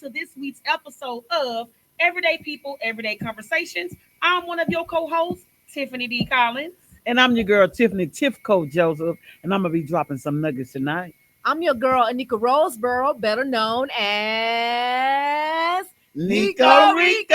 to this week's episode of Everyday People, Everyday Conversations. I'm one of your co-hosts, Tiffany D. Collins. And I'm your girl, Tiffany Tiffco Joseph, and I'm going to be dropping some nuggets tonight. I'm your girl, Anika Roseboro, better known as Nico Rico!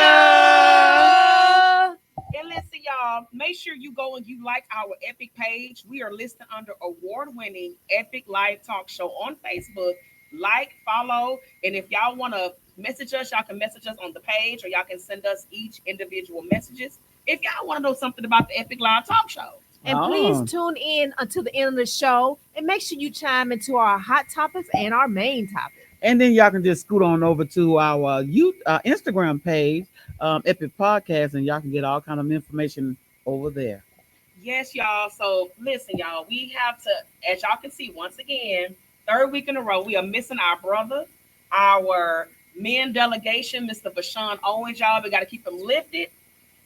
And listen, y'all, make sure you go and you like our Epic page. We are listed under award-winning Epic Live Talk Show on Facebook. Like, follow, and if y'all want to message us, y'all can message us on the page, or y'all can send us each individual messages if y'all want to know something about the Epic Live Talk Show. And please tune in until the end of the show and make sure you chime into our hot topics and our main topic. And then y'all can just scoot on over to our Instagram page, Epic Podcast, and y'all can get all kind of information over there. Yes, y'all. So listen, y'all, we have to, as y'all can see, once again, third week in a row, we are missing our brother, our men delegation, Mr. Bashan Owens, y'all. We got to keep him lifted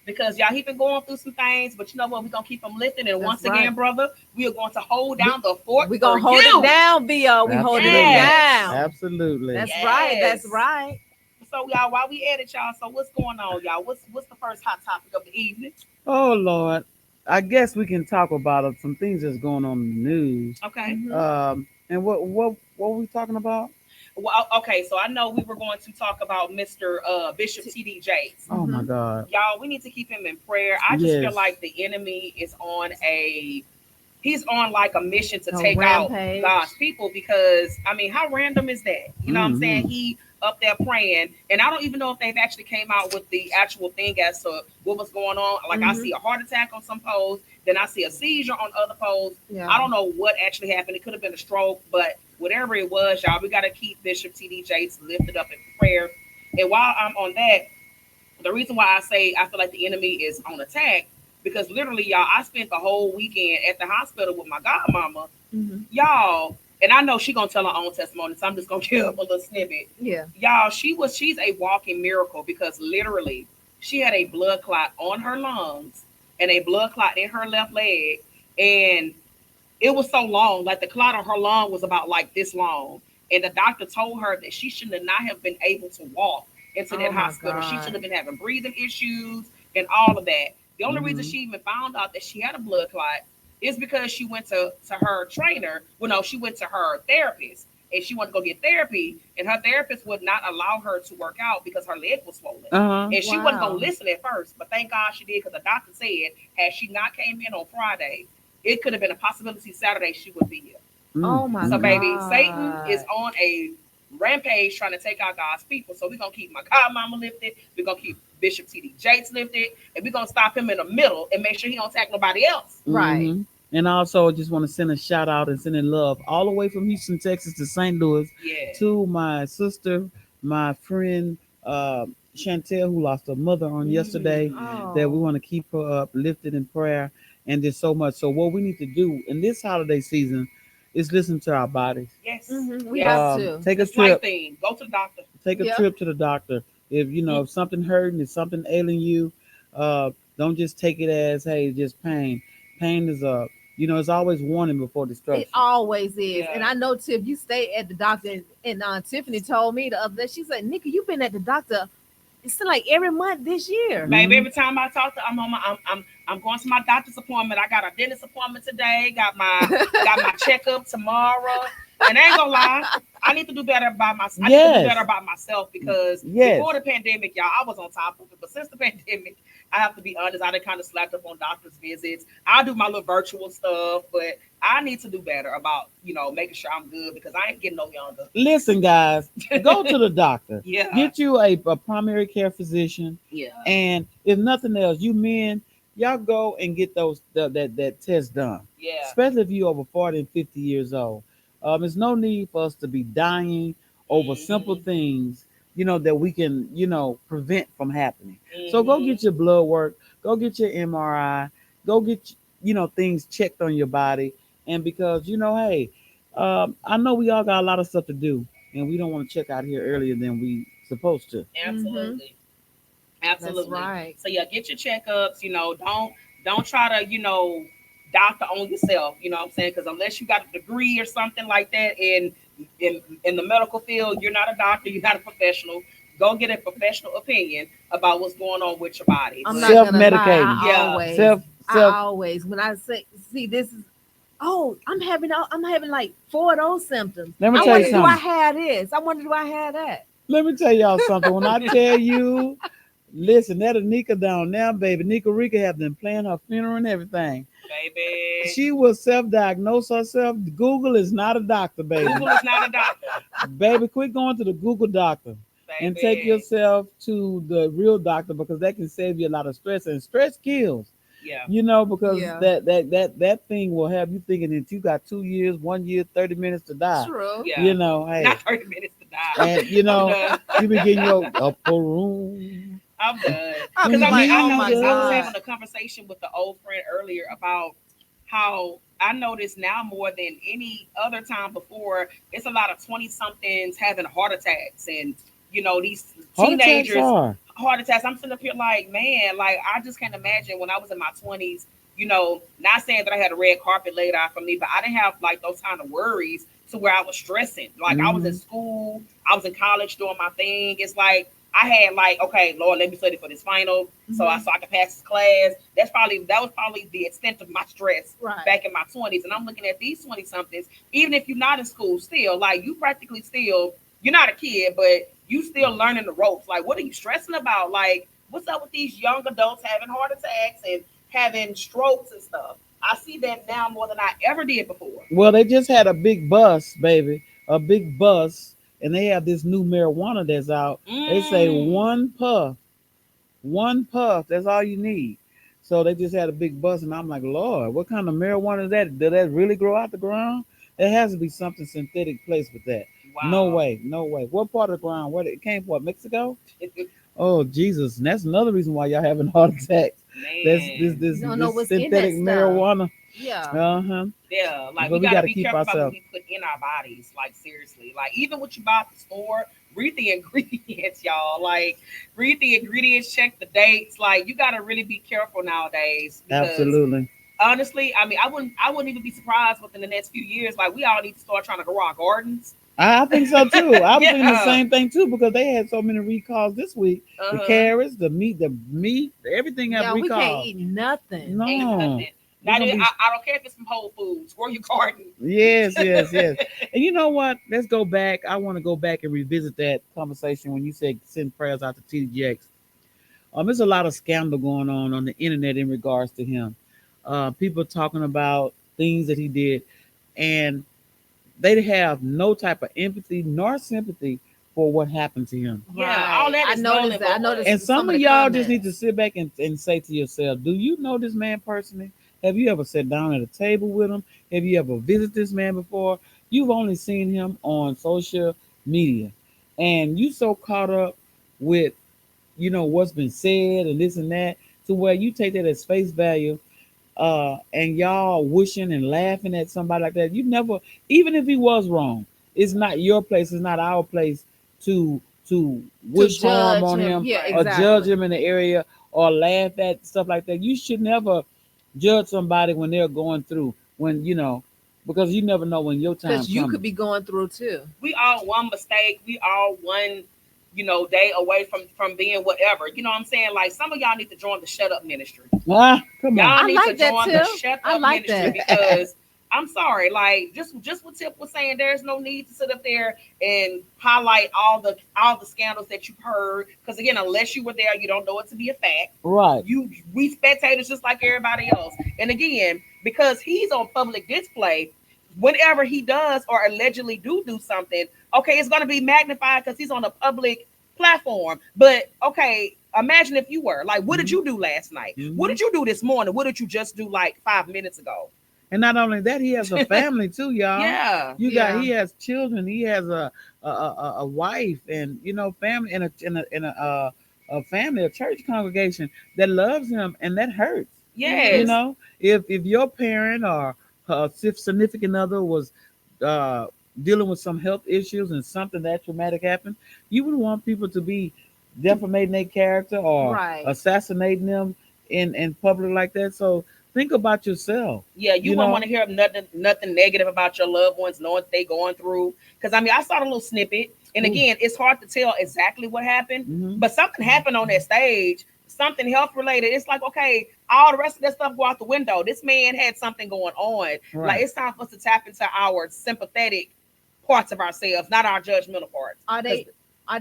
because, y'all, he been going through some things, but you know what? We're going to keep him lifted. And once again, brother, we are going to hold down the fort. We're going to hold it down, B.O. We holding it down. Absolutely. That's right. That's right. So, y'all, while we at it, y'all, so what's going on, y'all? What's the first hot topic of the evening? Oh, Lord. I guess we can talk about some things that's going on in the news. Okay. And what were we talking about? Well, okay, so I know we were going to talk about Mr. Bishop T.D. Jakes. Oh my God, y'all, we need to keep him in prayer. I just feel like the enemy is he's on like a mission to take out God's people because I mean, how random is that? You know what I'm saying? He up there praying, and I don't even know if they've actually came out with the actual thing as to what was going on. Like I see a heart attack on some posts, then I see a seizure on other posts. Yeah. I don't know what actually happened. It could have been a stroke, but whatever it was, y'all, we got to keep Bishop T.D. Jakes lifted up in prayer. And while I'm on that, the reason why I say I feel like the enemy is on attack, because literally, y'all, I spent the whole weekend at the hospital with my godmama. Y'all, and I know she's going to tell her own testimony, so I'm just going to give a little snippet. Yeah. Y'all, she's a walking miracle because literally she had a blood clot on her lungs and a blood clot in her left leg. And it was so long, like the clot on her lung was about like this long. And the doctor told her that she should not have been able to walk into that hospital. God. She should have been having breathing issues and all of that. The only reason she even found out that she had a blood clot is because she went to her trainer. Well, no, she went to her therapist and she wanted to go get therapy. And her therapist would not allow her to work out because her leg was swollen. And she wasn't going to listen at first. But thank God she did because the doctor said had she not came in on Friday, it could have been a possibility Saturday she would be here. Oh my God. So baby, Satan is on a rampage trying to take out God's people. So we're going to keep my godmama lifted. We're going to keep Bishop T.D. Jakes lifted. And we're going to stop him in the middle and make sure he don't attack nobody else. Right. And also just want to send a shout out and send in love all the way from Houston, Texas to St. Louis to my sister, my friend, Chantel, who lost her mother on yesterday, that we want to keep her up, lifted in prayer, and there's so much. So what we need to do in this holiday season is listen to our bodies. Yes. We have to. Take a trip. Go to the doctor. Take a trip to the doctor. If you know if something hurting, if something ailing you, don't just take it as hey, just pain. Pain is it's always warning before destruction. It always is. Yeah. And I know, Tiff, you stay at the doctor, and Tiffany told me the other day, she said, Nika, you've been at the doctor, it's like every month this year. Baby, every time I talk to I'm going to my doctor's appointment. I got a dentist appointment today, got my checkup tomorrow. And I ain't gonna lie, I need to do better by myself. I need to do better about myself because before the pandemic, y'all, I was on top of it. But since the pandemic, I have to be honest, I done kind of slacked up on doctor's visits. I do my little virtual stuff, but I need to do better about, making sure I'm good because I ain't getting no younger. Listen, guys, go to the doctor. Yeah. Get you a primary care physician. Yeah. And if nothing else, you men, y'all go and get that test done. Yeah. Especially if you're over 40 and 50 years old. There's no need for us to be dying over simple things, that we can, prevent from happening. So go get your blood work, go get your MRI, go get, things checked on your body. And because, hey, I know we all got a lot of stuff to do and we don't want to check out here earlier than we supposed to. Absolutely. Absolutely. That's right. So yeah, get your checkups, don't try to, doctor on yourself, you know what I'm saying? Because unless you got a degree or something like that in in the medical field, you're not a doctor, you're not a professional. Go get a professional opinion about what's going on with your body. I'm But not gonna lie. Self-medicating. yeah, I Self. always when I say, see, this is, oh, I'm having like four of those symptoms. Let me I tell you wonder, do I something. have this? I wonder, do I have that? Let me tell y'all something. When I tell you, listen, that Anika down now, baby. Nika Rika have been planning her funeral and everything. baby, She will self-diagnose herself. Google is not a doctor, baby. Google is not a doctor, Baby, quit going to the Google doctor and take baby. yourself to the real doctor because that can save you a lot of stress. And stress kills. Yeah, Because Yeah. that thing will have you thinking that you got 2 years, 1 year, 30 minutes to die. True. yeah. Hey, Not 30 minutes to die. and I'm done. you begin your upper room. I'm done. I'll Because be I like, mean, I oh my noticed I was God. having a conversation with the old friend earlier about how I notice now more than any other time before, it's a lot of 20 somethings having heart attacks and these Heart attacks teenagers are. heart attacks. I'm sitting up here like, man, like I just can't imagine when I was in my 20s. Not saying that I had a red carpet laid out for me, but I didn't have like those kind of worries to where I was stressing. Like I was in Mhm. school, I was in college doing my thing. It's like I had like, okay, Lord, let me study for this final, so I could pass this class. That was probably the extent of my stress Right. back in my 20s. And I'm looking at these 20 somethings, even if you're not in school, still like you practically still you're not a kid, but you still learning the ropes. Like, what are you stressing about? Like, what's up with these young adults having heart attacks and having strokes and stuff? I see that now more than I ever did before. Well, they just had a big bus, baby, a big bus, and they have this new marijuana that's out. They say Mm. one puff, that's all you need. So they just had a big bus, and I'm like, Lord, what kind of marijuana is that? Did that really grow out the ground? There has to be something synthetic placed with that. No Wow. way, no way. What part of the ground? Where it came from? Mexico? Oh Jesus, and that's another reason why y'all having heart attacks. That's this Man. this You don't know this what's in that synthetic stuff. marijuana. Yeah. Uh-huh. Yeah, like But we we gotta got to be keep careful about what ourselves. we put in our bodies. Like seriously, like even what you buy at the store, read the ingredients, y'all. Like read the ingredients, check the dates. Like you gotta really be careful nowadays because Absolutely. honestly, I mean, I wouldn't even be surprised within the next few years. Like we all need to start trying to grow our gardens. I think so too. I was thinking the Yeah. same thing too because they had so many recalls this week. Uh The huh. carrots, the meat, everything have Yeah, we can't recalls. eat nothing. Ain't No, nothing. we're Not gonna even, be I don't care if it's from Whole Foods. Grow your garden. yes, yes, yes. And you know what? Let's go back. I want to go back and revisit that conversation when you said send prayers out to TDX. There's a lot of scandal going on the internet in regards to him. People talking about things that he did, and they have no type of empathy nor sympathy for what happened to him. Yeah, all Right. that I is null noticed and that. I void. And noticed some some of of the y'all just need to comments. sit back and say to yourself, do you know this man personally? Have you ever sat down at a table with him? Have you ever visited this man before? You've only seen him on social media. And you so caught up with, what's been said and this and that, to where you take that as face value, and y'all wishing and laughing at somebody like that. You never, even if he was wrong, it's not your place, it's not our place to To wish harm judge on him. him Yeah, Right. or judge exactly. him in the area or laugh at stuff like that. You should never judge somebody when they're going through, when because you never know when your time Because you could coming. be going through too. We all one mistake. We all one, day away from being whatever. You know what I'm saying? Like some of y'all need to join the Shut Up Ministry. Come on. Y'all I need to like that join the too. Shut I Up like Ministry that. because I'm sorry, like just what Tip was saying, there's no need to sit up there and highlight all the scandals that you've heard. Because again, unless you were there, you don't know it to be a fact. Right. We spectators just like everybody else. And again, because he's on public display, whenever he does or allegedly do something, okay, it's gonna be magnified because he's on a public platform. But okay, imagine if you were like, what did Mhm. you do last night? What Mhm. did you do this morning? What did you just do like 5 minutes ago? And not only that, he has a family too, y'all. Yeah. Yeah. He has children. He has a wife and family and a family, a church congregation that loves him, and that hurts. You Hmm. Yes. know, if your parent or a significant other was uh, dealing with some health issues and something that traumatic happened, you would want people to be defamating their character or Right. assassinating them in public like that. So think about yourself. Yeah, you You wouldn't know? want to hear nothing negative about your loved ones, knowing what they going through. Because I mean, I saw the little snippet, and Ooh. again, it's hard to tell exactly what happened, Mhm. but something happened on that stage, something health related. It's like, okay, all the rest of that stuff go out the window. This man had something going on. Like, Right. it's time for us to tap into our sympathetic parts of ourselves, not our judgmental parts. Are 'Cause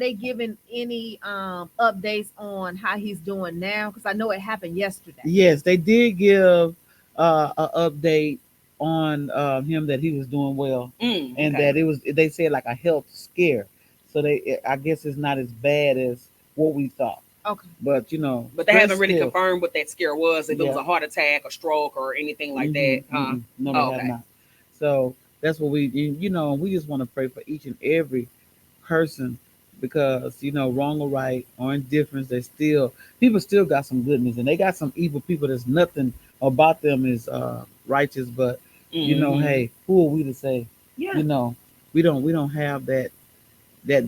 they giving any updates on how he's doing now? Because I know it happened yesterday. Yes, they did give an update on him that he was doing well, and okay. that it was, they said, like a health scare. So I guess it's not as bad as what we thought. Okay. But But they stress haven't really still. confirmed what that scare was, if it was Yeah. a heart attack, a stroke, or anything like that. No, they Oh, have okay. not. So that's what we just want to pray for each and every person, because wrong or right or indifference, they still people still got some goodness, and they got some evil people. There's nothing about them is righteous, but Mhm. hey, who are we to say? Yeah. We don't have that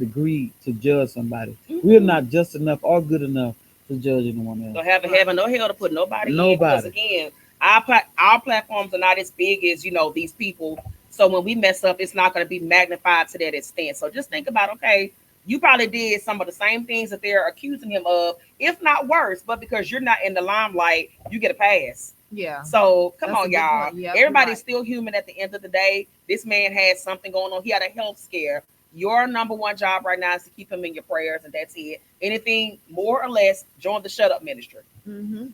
degree to judge somebody. We're Mhm. not just enough or good enough to judge anyone else. Don't have a Right. heaven, no hell to put nobody in, because Nobody. again, our platforms are not as big as these people. So when we mess up, it's not going to be magnified to that extent. So just think about, okay, you probably did some of the same things that they're accusing him of, if not worse. But because you're not in the limelight, you get a pass. Yeah. So come That's a on, good y'all. point. Yep, you're Everybody's right. still human at the end of the day. This man had something going on. He had a health scare. Your number one job right now is to keep him in your prayers, and that's it. Anything more or less, join the shut up ministry. Mm-hmm.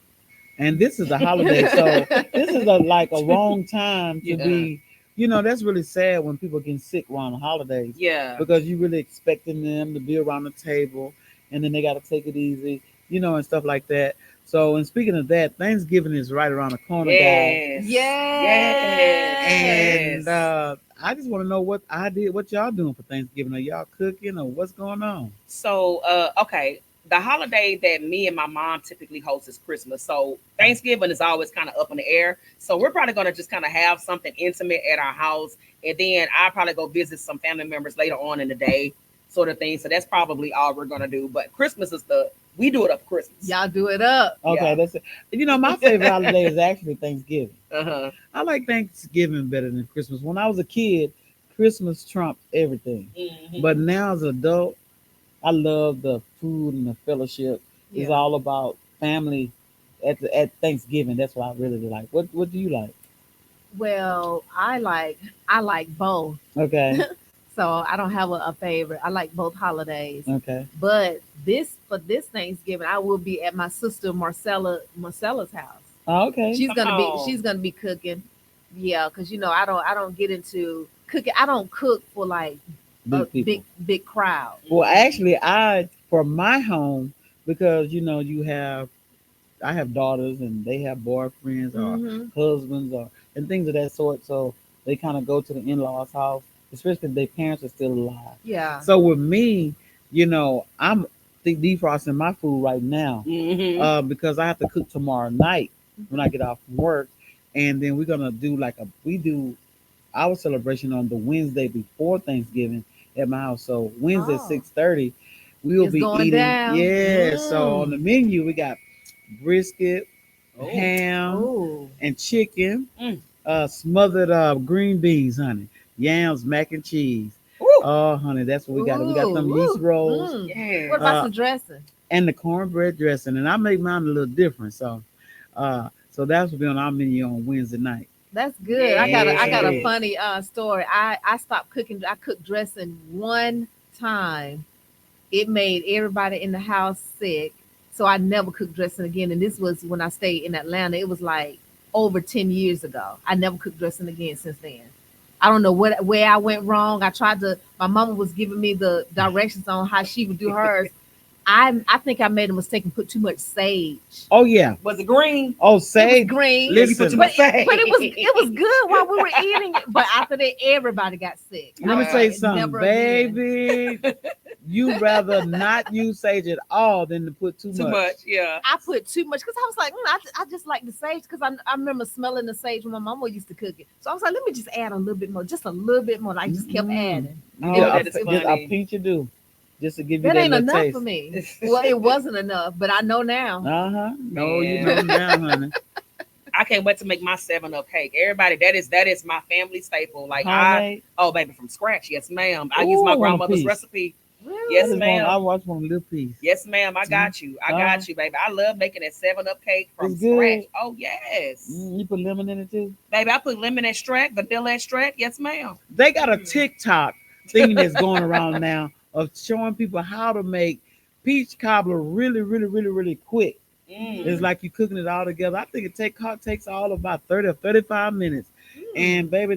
And this is a holiday, so this is like a wrong time to Yeah. be. That's really sad when people get sick around the holidays, Yeah. because you really expecting them to be around the table, and then they got to take it easy, and stuff like that. So, and speaking of that, Thanksgiving is right around the corner, guys. Yes. And Yes. I just want to know what y'all doing for Thanksgiving. Are y'all cooking, or what's going on? So, okay. The holiday that me and my mom typically host is Christmas. So Thanksgiving is always kind of up in the air. So we're probably going to just kind of have something intimate at our house, and then I'll probably go visit some family members later on in the day, sort of thing. So that's probably all we're going to do. But Christmas is we do it up for Christmas. Y'all do it up. Okay, Yeah. that's it. My favorite holiday is actually Thanksgiving. Uh-huh. I like Thanksgiving better than Christmas. When I was a kid, Christmas trumped everything. Mhm. But now as an adult, I love the food and the fellowship. It's Yeah. all about family at Thanksgiving. That's what I really like. What do you like? Well, I like both. Okay. So I don't have a favorite. I like both holidays. Okay. But for this Thanksgiving, I will be at my sister Marcella's house. Oh, okay. She's gonna be cooking. Yeah, because I don't get into cooking. I don't cook for like Big a people. big crowd. Well, actually, for my home, because I have daughters and they have boyfriends or Mhm. husbands or and things of that sort. So they kind of go to the in-laws' house, especially if their parents are still alive. Yeah. So with me, I'm defrosting my food right now, Mhm. because I have to cook tomorrow night when I get off from work, and then we're gonna do we do our celebration on the Wednesday before Thanksgiving at my house. So Wednesday Oh. 6:30, we'll It's be going eating. down. Yeah. So on Mm. the menu we got brisket, Oh. ham, Ooh. and chicken, Mm. smothered green beans, honey, yams, mac and cheese. Woo. Oh, honey, that's what we got. We got them Ooh, yeast ooh, rolls Yes. What about Uh, some dressing? and the cornbread dressing, and I make mine a little different. So that's what be on our menu on Wednesday night. That's good. I got a Yes. funny story. I stopped cooking. I cooked dressing one time. It made everybody in the house sick. So I never cooked dressing again. And this was when I stayed in Atlanta. It was like over 10 years ago. I never cooked dressing again since then. I don't know where I went wrong. My mama was giving me the directions on how she would do hers. I think I made a mistake and put too much sage. Oh yeah. Was it green? Oh, It was sage. green. Yeah, you put Listen, too But, much sage. but it was good while we were eating it. But after that, everybody got sick. let me Wow. say Like, something, never again. baby. You rather not use sage at all than to put too Too much. Yeah. I put too much because I was like, I just like the sage because I remember smelling the sage when my mama used to cook it. So I was like, let me just add a little bit more, just a little bit more. And I just kept Mm. adding. Oh, that is just funny. a pinch you do, just to give you That that ain't little enough taste. for me. Well, it wasn't enough, but I know now. No, you Man. know now, honey. I can't wait to make my 7 Up cake. Everybody, that is my family staple. Like Homemade. oh baby, from scratch. Yes, ma'am. I use Ooh, my I want a grandmother's piece. recipe. Really? Yes, I ma'am. watched one little piece. Yes, ma'am. I got you. I got you, baby. I love making that 7 Up cake from It's good. scratch. Oh yes, You put lemon in it too. baby. I put lemon extract, vanilla extract. Yes, ma'am. They got a TikTok thing that's going around now of showing people how to make peach cobbler really, really, really, really quick. It's Mm. like you cooking it all together. I think it takes all about 30 or 35 minutes. And baby,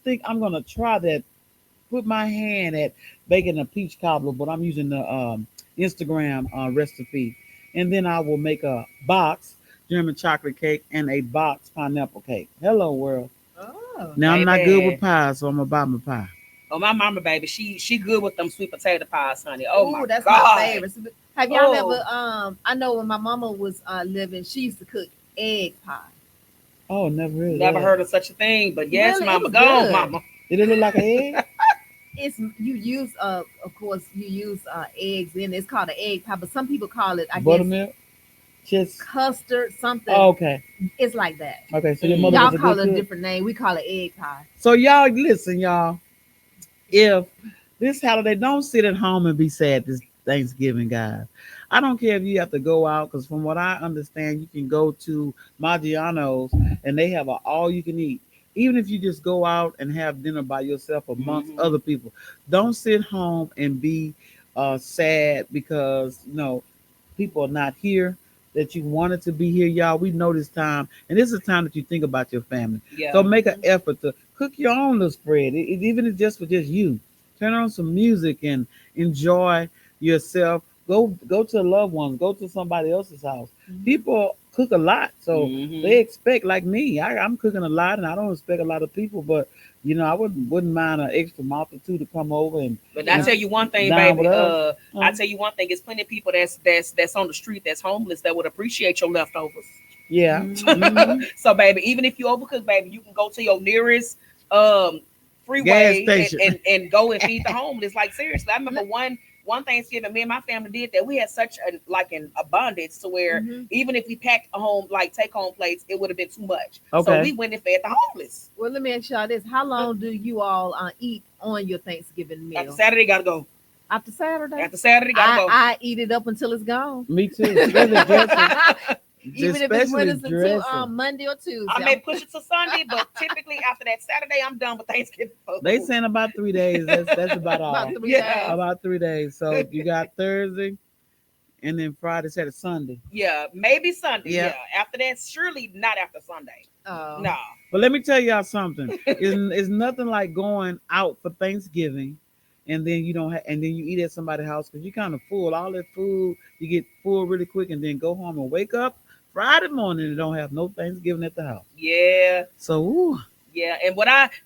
think I'm gonna try that. Put my hand at baking a peach cobbler, but I'm using the Instagram recipe. And then I will make a box German chocolate cake and a box pineapple cake. Hello world. Oh. Now I'm not good Baby. with pie, so I'm gonna buy my pie. Oh, my mama, baby. She good with them sweet potato pies, honey. Oh Ooh, my that's god. my favorite. Have y'all Oh. ever I know when my mama was living, she used to cook egg pie. Oh, never really. Never heard of such a thing, but yes, Really? mama. It's Go on, good. mama. Did it look like an egg? It's you use of course you use eggs in it. It's called an egg pie, but some people call it I guess Buttermilk? Just custard something. oh, okay. It's like that. Okay, so your Mm. mother Y'all was a call good it a cook? different name. We call it egg pie. So y'all listen, y'all. If this holiday, don't sit at home and be sad this Thanksgiving, guys. I don't care if you have to go out, because from what I understand, you can go to Maggiano's and they have an all you can eat. Even if you just go out and have dinner by yourself amongst Mhm. other people, don't sit home and be sad because people are not here that you wanted to be here, y'all. We know this time, and this is a time that you think about your family. Yeah. So make an effort to cook your own little spread, even if it's just for just you. Turn on some music and enjoy yourself. Go to loved ones. Go to somebody else's house. People cook a lot, so Mhm. they expect like me. I'm cooking a lot, and I don't expect a lot of people, but I wouldn't mind an extra multitude to come over and. But I tell you one thing, Down baby. with us. I tell you one thing. It's plenty of people that's on the street that's homeless that would appreciate your leftovers. Yeah. Mhm. So, baby, even if you overcook, baby, you can go to your nearest Gas freeway station. and go and feed the homeless. Like seriously, I remember one Thanksgiving, me and my family did that. We had such an abundance to where Mhm. even if we packed a home like take home plates, it would have been too much. So Okay. we went and fed the homeless. Well, let me ask y'all this: how long do you all eat on your Thanksgiving After meal? Saturday, gotta go. After Saturday, After Saturday, gotta go. I eat it up until it's gone. Me too. Especially dressing. Even if it's Especially when it's until dressing. Monday or Tuesday. I may push it to Sunday, but typically after that Saturday, I'm done with Thanksgiving food. They saying about 3 days. That's about all. about 3 Yeah. days. About 3 days. So you got Thursday, and then Friday, Saturday, Sunday. Yeah, maybe Sunday. Yeah. Yeah. After that, surely not after Sunday. Oh. No. But let me tell y'all something. It's nothing like going out for Thanksgiving, and then you don't and then you eat at somebody's house because you're kind of full. All that food, you get full really quick, and then go home and wake up Friday morning and don't have no Thanksgiving at the house. Yeah. So, ooh, Yeah.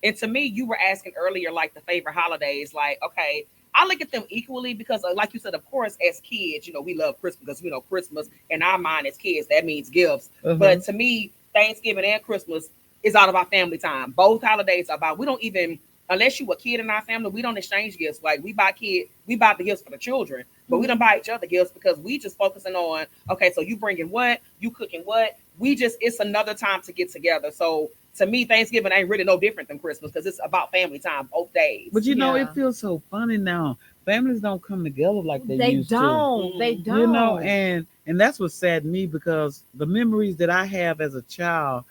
And to me, you were asking earlier, like the favorite holidays. Like, okay, I look at them equally because, like you said, of course, as kids, we love Christmas because we know Christmas in our mind as kids, that means gifts. uh-huh. But to me, Thanksgiving and Christmas is all about family time. Both holidays are about, we don't even, unless you a kid in our family, we don't exchange gifts. Like we buy the gifts for the children, but we don't buy each other gifts because we just focusing on, okay, so you bringing what, you cooking what, it's another time to get together. So to me, Thanksgiving ain't really no different than Christmas because it's about family time both days. But Yeah. it feels so funny now. Families don't come together like they used don't. to. They You don't. and that's what saddened me because the memories that I have as a child,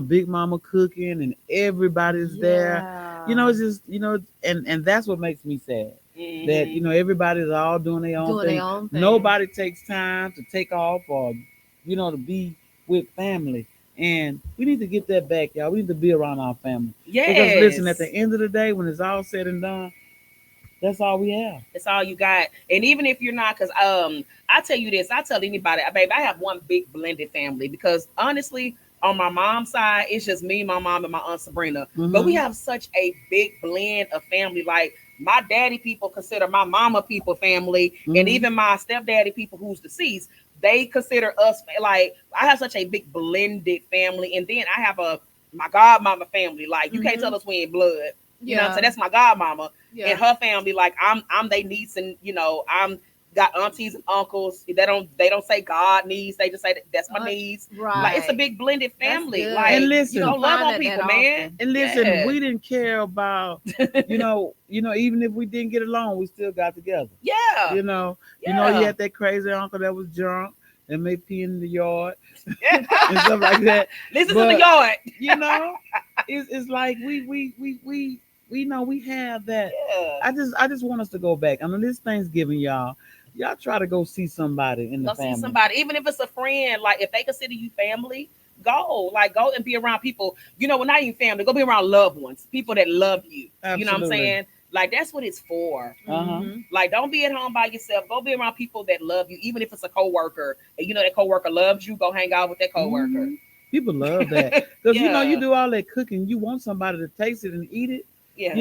Big Mama cooking and everybody's there. It's just, and that's what makes me sad. Mhm. That, everybody's all doing their own Doing thing. their own thing. Nobody takes time to take off or, to be with family. And we need to get that back, y'all. We need to be around our family. Yes. Because listen, at the end of the day, when it's all said and done, that's all we have. That's all you got. And even if you're not, because I tell you this, I tell anybody, babe, I have one big blended family because honestly, on my mom's side, it's just me, my mom, and my aunt Sabrina. Mhm. But we have such a big blend of family. Like my daddy people consider my mama people family, Mhm. and even my stepdaddy people who's deceased, they consider us like I have such a big blended family. And then I have my godmama family. Like you can't tell us we ain't blood. You know what I'm saying? That's my godmama. Yeah. And her family, like I'm they niece, and I'm got aunties and uncles. They don't say God needs. They just say that's my Aunt- needs. Right. Like it's a big blended That's family. good. Like And you listen, know, love find on that people, often. man. And listen, Yeah. we didn't care about, even if we didn't get along, we still got together. Yeah. You Yeah. had that crazy uncle that was drunk and may pee in the yard Yeah. and stuff like that. Listen to the But yard. you know, it's like we know we have that. Yeah. I just want us to go back. I mean, this Thanksgiving, y'all try to go see somebody in the Go see family. somebody, even if it's a friend. Like if they consider you family, go and be around people. Well, not even family. Go be around loved ones, people that love you. You know what I'm Absolutely. saying? Like that's what it's for. Uh-huh. Mhm. Like don't be at home by yourself. Go be around people that love you, even if it's a coworker. And you know that coworker loves you. Go hang out with that coworker. Mhm. People love that because Yeah. you do all that cooking. You want somebody to taste it and eat it. Yeah.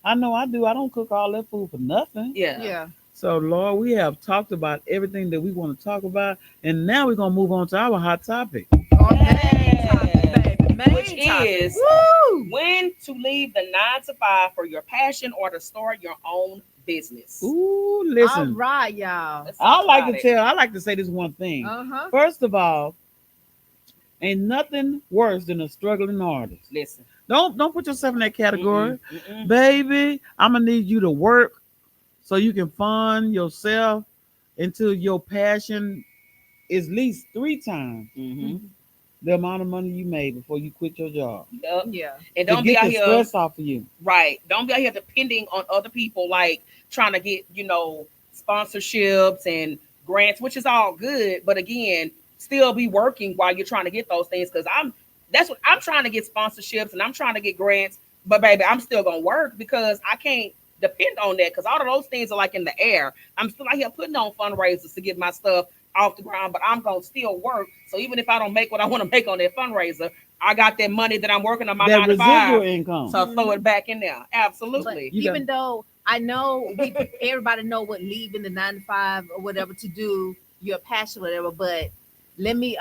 I know I do. I don't cook all that food for nothing. Yeah. Yeah. So, Lord, we have talked about everything that we want to talk about, and now we're gonna move on to our hot topic. Our main topic, baby. Main Which topic. is Woo! when to leave the 9 to 5 for your passion or to start your own business. Ooh, All listen, right, y'all. Let's I talk like about to it. tell. I like to say this one thing. Uh-huh. First of all, ain't nothing worse than a struggling artist. Listen. Don't put yourself in that category, Mm-mm. baby. I'm gonna need you to work so you can fund yourself until your passion is at least 3 times Mm-hmm. the amount of money you made before you quit your job. Yep. Yeah. And To don't be get out the here stress off of you. right. Don't be out here depending on other people, like trying to get, sponsorships and grants, which is all good. But again, still be working while you're trying to get those things. Because that's what I'm trying to get sponsorships and I'm trying to get grants. But baby, I'm still gonna work because I can't depend on that because all of those things are like in the air. I'm still out here putting on fundraisers to get my stuff off the ground, but I'm gonna still work. So even if I don't make what I want to make on that fundraiser, I got that money that I'm working on my That 9 to residual 5. income. So throw it back in there. But Absolutely. You even though I know everybody know what leaving the 9 to 5 or whatever to do your passion, whatever, but let me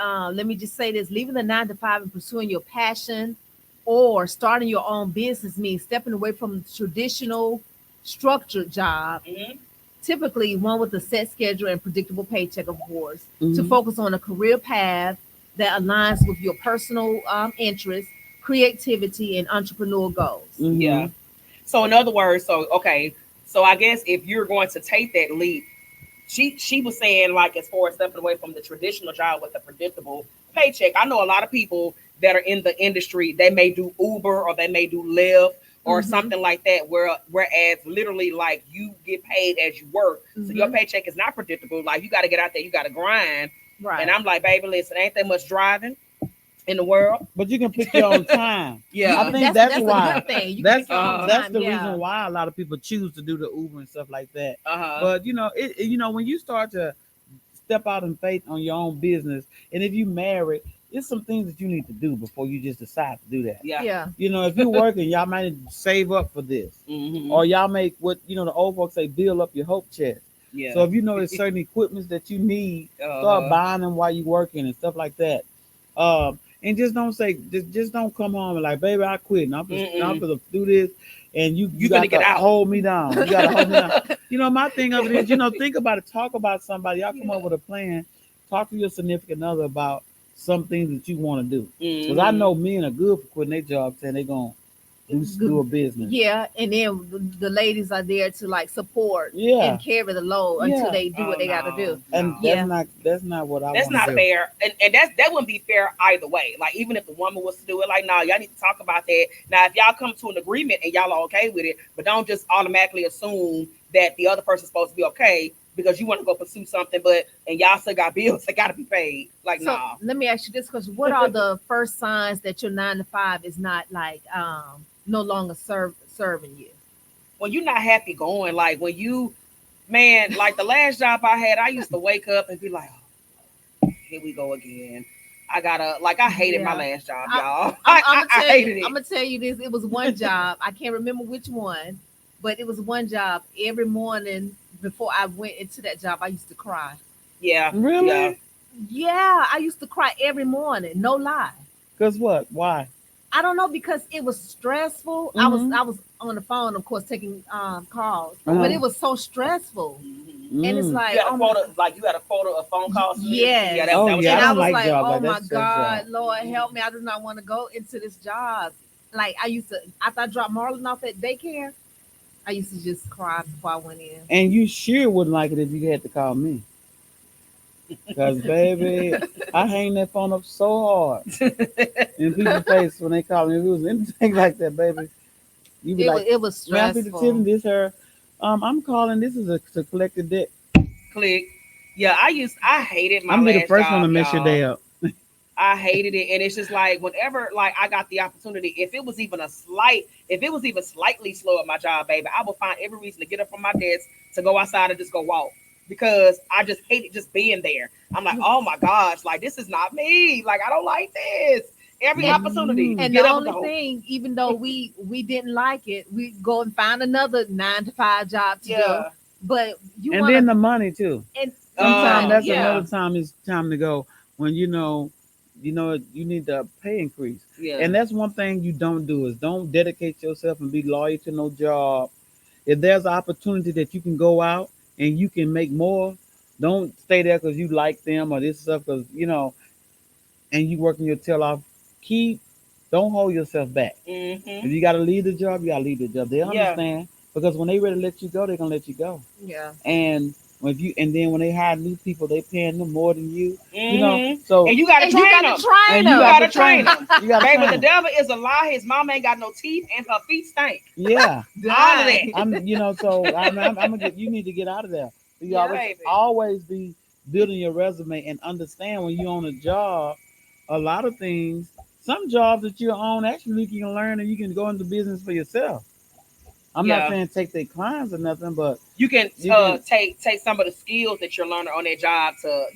just say this: leaving the 9 to 5 and pursuing your passion or starting your own business means stepping away from the traditional structured job, Mhm. typically one with a set schedule and predictable paycheck, of course, to Mhm. focus on a career path that aligns with your personal interests, creativity, and entrepreneurial goals. Mhm. Yeah. So in other words, okay, so I guess if you're going to take that leap, she was saying like as far as stepping away from the traditional job with a predictable paycheck. I know a lot of people that are in the industry. They may do Uber or they may do Lyft or Mhm. something like that. Whereas literally like you get paid as you work, so your Mhm. paycheck is not predictable. Like you got to get out there, you got to grind. Right. And I'm like, baby, listen, ain't that much driving in the world? But you can pick your own time. Yeah. I think that's a why. good thing. You That's can pick your own that's time, the yeah. reason why a lot of people choose to do the Uber and stuff like that. Uh-huh. But when you start to step out in faith on your own business, and if you married, it's some things that you need to do before you just decide to do that. Yeah. Yeah. If you're working, y'all might save up for this, Mhm. or y'all make what the old folks say, build up your hope chest. Yeah. So if you know there's certain equipments that you need, start Uh-huh. buying them while you're working and stuff like that. And just don't say, just don't come home and like, baby, I quit. And I'm Mm-mm. gonna do this, and you You got gonna to get out. hold me down. You got to hold me down. My thing of it is, think about it, talk about somebody. Y'all come Yeah. up with a plan. Talk to your significant other about some things that you want to do. Because I Mhm. know men are good for quitting their job, saying they're gonna do a business. Yeah, and then the ladies are there to like support Yeah. and carry the load until Yeah. they do what they got to do. And No. Yeah. that's not what I That's want to not do. fair, and that wouldn't be fair either way. Like even if the woman was to do it, like nah, y'all need to talk about that. Now, if y'all come to an agreement and y'all are okay with it, but don't just automatically assume that the other person's supposed to be okay because you want to go pursue something, and y'all still got bills that got to be paid. Like So nah, let me ask you this question: what are the first signs that your 9 to 5 is not like no longer serving you? when you're not happy going, like when you, man, like the last job I had, I used to wake up and be like, oh, here we go again. I hated my Yeah. last job, I- y'all. I'm I hated it. gonna tell you this. It was one job. I can't remember which one, but it was one job. Every morning before I went into that job, I used to cry. Yeah. Really? Yeah. Yeah, I used to cry every morning. No lie. Because what? Why? I don't know because it was stressful. Mhm. I was on the phone, of course, taking calls, Uh-huh. but it was so stressful. Mhm. And it's Mm. like, You had a oh quota, like you had a quota of phone calls. to make? yes. Yeah, that, Oh, that was yeah, And I I don't was like like, jobs oh like that. my That's stressful. God, Lord help me. I do not want to go into this job. Like I used to, after I dropped Marlon off at daycare, I used to just cry before I went in. And you sure wouldn't like it if you had to call me. Because, baby, I hang that phone up so hard in people's face when they call me. If it was anything like that, baby, you be like, It was "Man, I'm Peter Tiffany, stressful. this her. I'm calling. This is a to collect a debt. Click. Yeah, I hated my I'm gonna be the last first one to job, mess your y'all. day up. I hated it, and it's just like whenever like I got the opportunity, if it was even slightly slow at my job, baby, I would find every reason to get up from my desk to go outside and just go walk because I just hated just being there. I'm like, oh my gosh, like this is not me. Like I don't like this. Every And opportunity, and get the up and only go. thing, even though we didn't like it, we go and find another 9 to 5 job to do. Yeah. But you And want then the to, money too. and Sometimes that's Yeah. another time. It's time to go when you need the pay increase. Yeah. And that's one thing you don't do is don't dedicate yourself and be loyal to no job. If there's an opportunity that you can go out and you can make more, don't stay there because you like them or this stuff because and you working your tail off. Don't hold yourself back. If Mm-hmm. you got to leave the job, you got to leave the job. They Yeah. understand because when they ready to let you go, they're gonna let you go. yeah, And when they hire new people, they paying them more than you. Mm-hmm. So And you gotta and you train got them. to train and them. you gotta got to train train them. You got to Baby, train the them. devil is a lie. His mom ain't got no teeth and her feet stink. Yeah, All of that. I'm gonna get. You need to get out of there. You Yeah, baby. always be building your resume and understand when you're on a job, a lot of things. Some jobs that you're on actually you can learn and you can go into business for yourself. I'm not Yeah. saying take their clients or nothing, but You can you can. take some of the skills that you're learning on that job to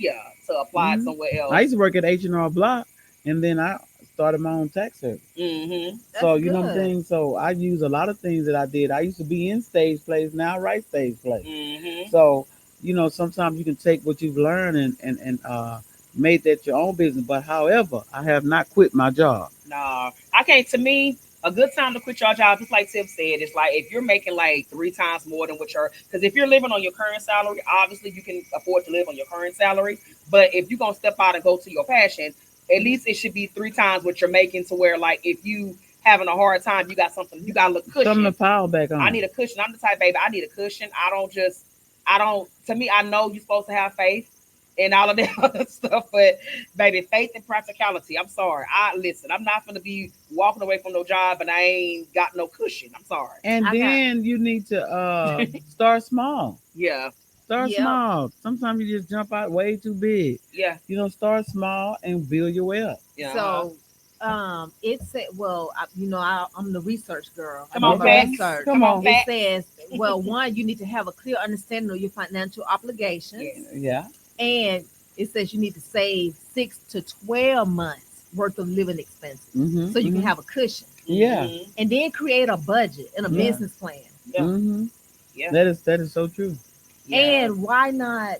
apply it Mhm. somewhere I else. used to work at H&R Block, and then I started my own tax service. Mm-hmm. That's So you know what I'm good. saying. So I use a lot of things that I did. I used to be in stage plays. Now I write stage plays. Mm-hmm. So sometimes you can take what you've learned and made that your own business. But however, I have not quit my job. Nah, I can't. To me, a good time to quit your job, just like Tiff said, is like if you're making like 3 times more than what you're. Because if you're living on your current salary, obviously you can afford to live on your current salary. But if you're gonna step out and go to your passion, at least it should be 3 times what you're making. To where like if you having a hard time, you got something, you got a little Something to cushion. pile back I on. need a cushion. I'm the type, baby. I need a cushion. I don't. To me, I know you're supposed to have faith and all of that other stuff, but baby, faith and practicality. I'm sorry. I'm not gonna be walking away from no job and I ain't got no cushion. I'm sorry. And I got, then you need to start small. Yeah, Start yep. small. Sometimes you just jump out way too big. yeah, Start small and build your way up. yeah. So, it said, well, I'm the research girl. I Come do on, my Okay. facts. research. Come on. It Facts. says, well, one, you need to have a clear understanding of your financial obligations, Yes. Yeah. and it says you need to save 6 to 12 months worth of living expenses, Mm-hmm. so you can have a cushion, Yeah. Mhm. and then create a budget and a Yeah. business plan. Yeah, Mm-hmm. yeah, That is so true. yeah. And why not?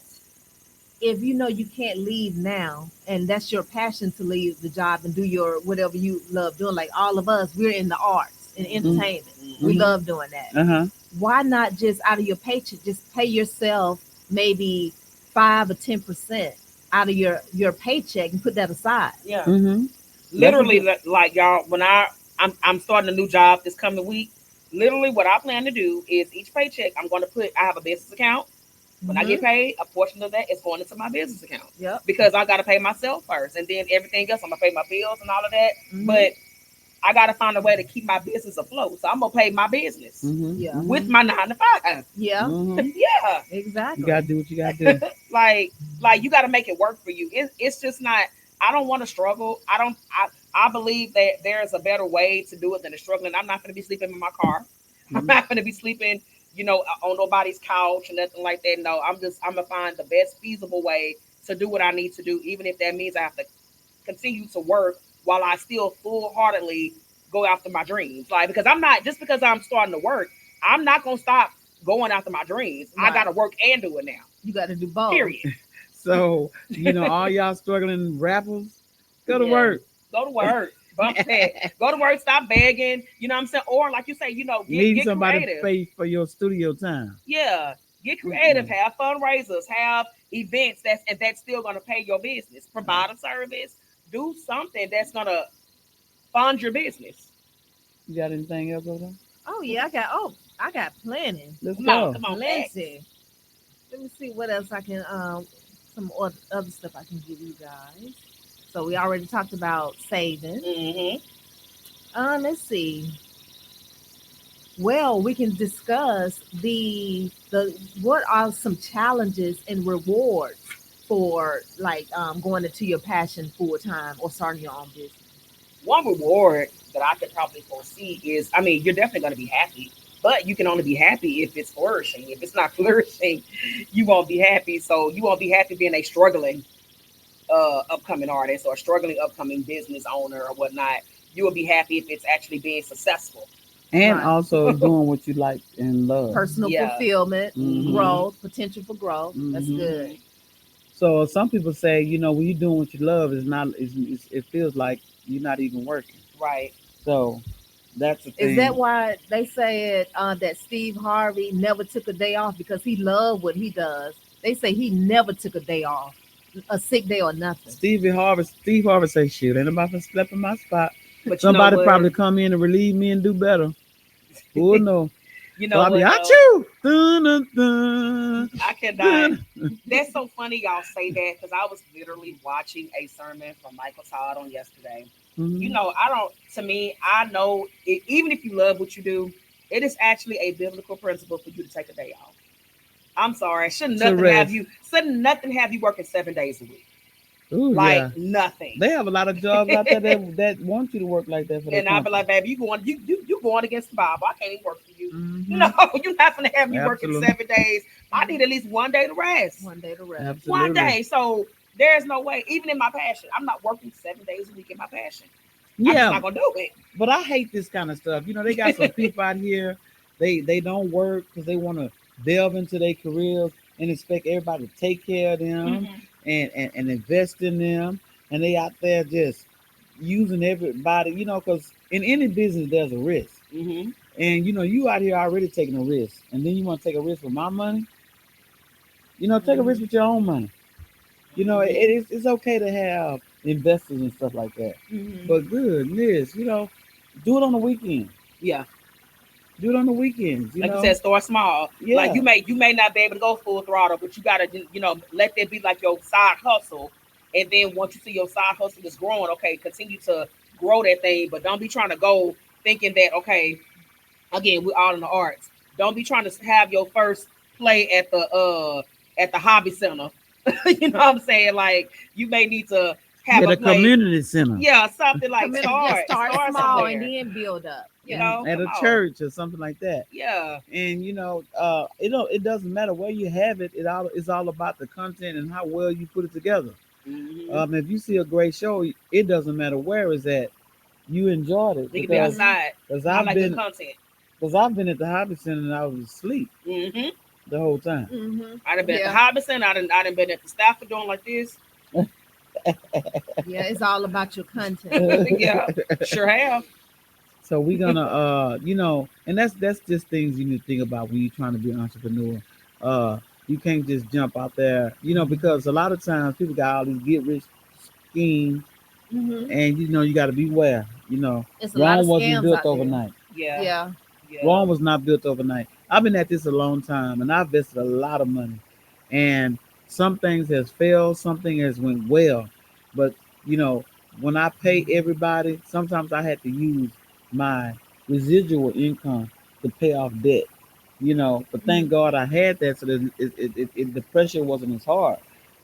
If you know you can't leave now, and that's your passion to leave the job and do your whatever you love doing, like all of us, we're in the arts and entertainment. We Mhm. love doing that. Uh-huh. Why not just out of your paycheck, just pay yourself maybe 5 or 10% out of your paycheck and put that aside? Yeah. Mm-hmm. Literally, like y'all, when I'm starting a new job this coming week. Literally, what I plan to do is each paycheck I'm going to put. I have a business account. When I get paid, a portion of that is going into my business account Yep. because I got to pay myself first, and then everything else I'm gonna pay my bills and all of that. Mhm. But I got to find a way to keep my business afloat, so I'm gonna pay my business Mm-hmm. Yeah. with my 9 to 5. Yeah, Mm-hmm. Yeah, exactly. You gotta do what you gotta do. like you got to make it work for you. It's just not. I don't want to struggle. I don't. I believe that there's a better way to do it than the struggling. I'm not gonna be sleeping in my car. I'm Mhm. not gonna be sleeping, on nobody's couch and nothing like that. No, I'm gonna find the best feasible way to do what I need to do, even if that means I have to continue to work while I still full heartedly go after my dreams. Like because I'm not just because I'm starting to work, I'm not gonna stop going after my dreams. I Right. gotta work and do it now. You got to do both. Period. So, all y'all struggling rappers, go to Yeah. work. Go to work. Bump that. Go to work. Stop begging. You know what I'm saying? Or like you say, Need get somebody to creative. pay for your studio time. Yeah. Get creative, have fundraisers, have events that's still gonna pay your business. Provide a service, do something that's gonna fund your business. You got anything else over there? Oh yeah, I got plenty. Let's No, go. come on, facts. Plenty. Let me see what else I can some other stuff I can give you guys. So we already talked about saving. Mm-hmm. Let's see. Well, we can discuss the what are some challenges and rewards for like going into your passion full time or starting your own business. One reward that I could probably foresee is, I mean, you're definitely going to be happy, but you can only be happy if it's flourishing. If it's not flourishing, you won't be happy. So you won't be happy being a struggling upcoming artist or struggling upcoming business owner or whatnot. You will be happy if it's actually being successful. And Right. also doing what you like and love. Personal Yeah. fulfillment, Mhm. growth, potential for growth. That's Mhm. good. So some people say, when you're doing what you love, it feels like you're not even working. Right. So that's the thing. Is that why they said that Steve Harvey never took a day off because he loved what he does? They say he never took a day off, a sick day or nothing. Steve Harvey say, "Shit, ain't nobody step in my spot. But Somebody you know what? probably come in and relieve me and do better. Who know? You So know I be, what? achoo! Dun, dun, dun, I cannot. dun. That's so funny y'all say that because I was literally watching a sermon from Michael Todd on yesterday. You Mhm. know, I don't, to me, I know even if you love what you do, it is actually a biblical principle for you to take a day off. I'm sorry. To rest. Shouldn't nothing have you working 7 days a week. Ooh, Like yeah. nothing. They have a lot of jobs out there that want you to work like that for their And I'll be company. like, baby, you going against the Bible. I can't even work for you. Mhm. No, you're not gonna have me working Absolutely. 7 days. I need at least one day to rest. One day to rest. Absolutely. One day. So there's no way, even in my passion, I'm not working 7 days a week in my passion. I'm just Yeah, not gonna do it. but I hate this kind of stuff. They got some people out here. They don't work because they want to delve into their careers and expect everybody to take care of them Mhm. and invest in them. And they out there just using everybody. Because in any business there's a risk. Mhm. And you out here already taking a risk, and then you want to take a risk with my money. Take a risk with your own money. It's okay to have investors and stuff like that. Mhm. But goodness, do it on the weekend. Yeah. Do it on the weekends. Like you said, start small. Yeah. Like you may not be able to go full throttle, but you gotta let that be like your side hustle. And then once you see your side hustle is growing, okay, continue to grow that thing, but don't be trying to go thinking that okay, again, we're all in the arts. Don't be trying to have your first play at the hobby center. You know what I'm saying? Like you may need to have At a a play. community center. Yeah, something like Yeah, start small somewhere. and then build up. You Yeah. know, At come a on. church or something like that. Yeah. And it doesn't matter where you have it. It's all about the content and how well you put it together. Mm-hmm. If you see a great show, it doesn't matter where it's at. You enjoyed it They could be outside. because I I've like the been content. at the hobby center and I was asleep Mm-hmm. the whole time. Mm-hmm. I done been at Yeah. the Hobby Center. I done been at the Stafford doing like this. Yeah, it's all about your content. Yeah, sure have. So we're gonna and that's just things you need to think about when you're trying to be an entrepreneur. You can't just jump out there, because a lot of times people got all these get rich schemes, Mm-hmm. and you got to beware. It's a lot Rome of wasn't scams built out there. overnight. Yeah. Yeah. Yeah. Rome was not built overnight. I've been at this a long time, and I've invested a lot of money, and some things has failed, something has went well, but you know when I pay everybody, sometimes I had to use my residual income to pay off debt. But thank God I had that, so that the pressure wasn't as hard.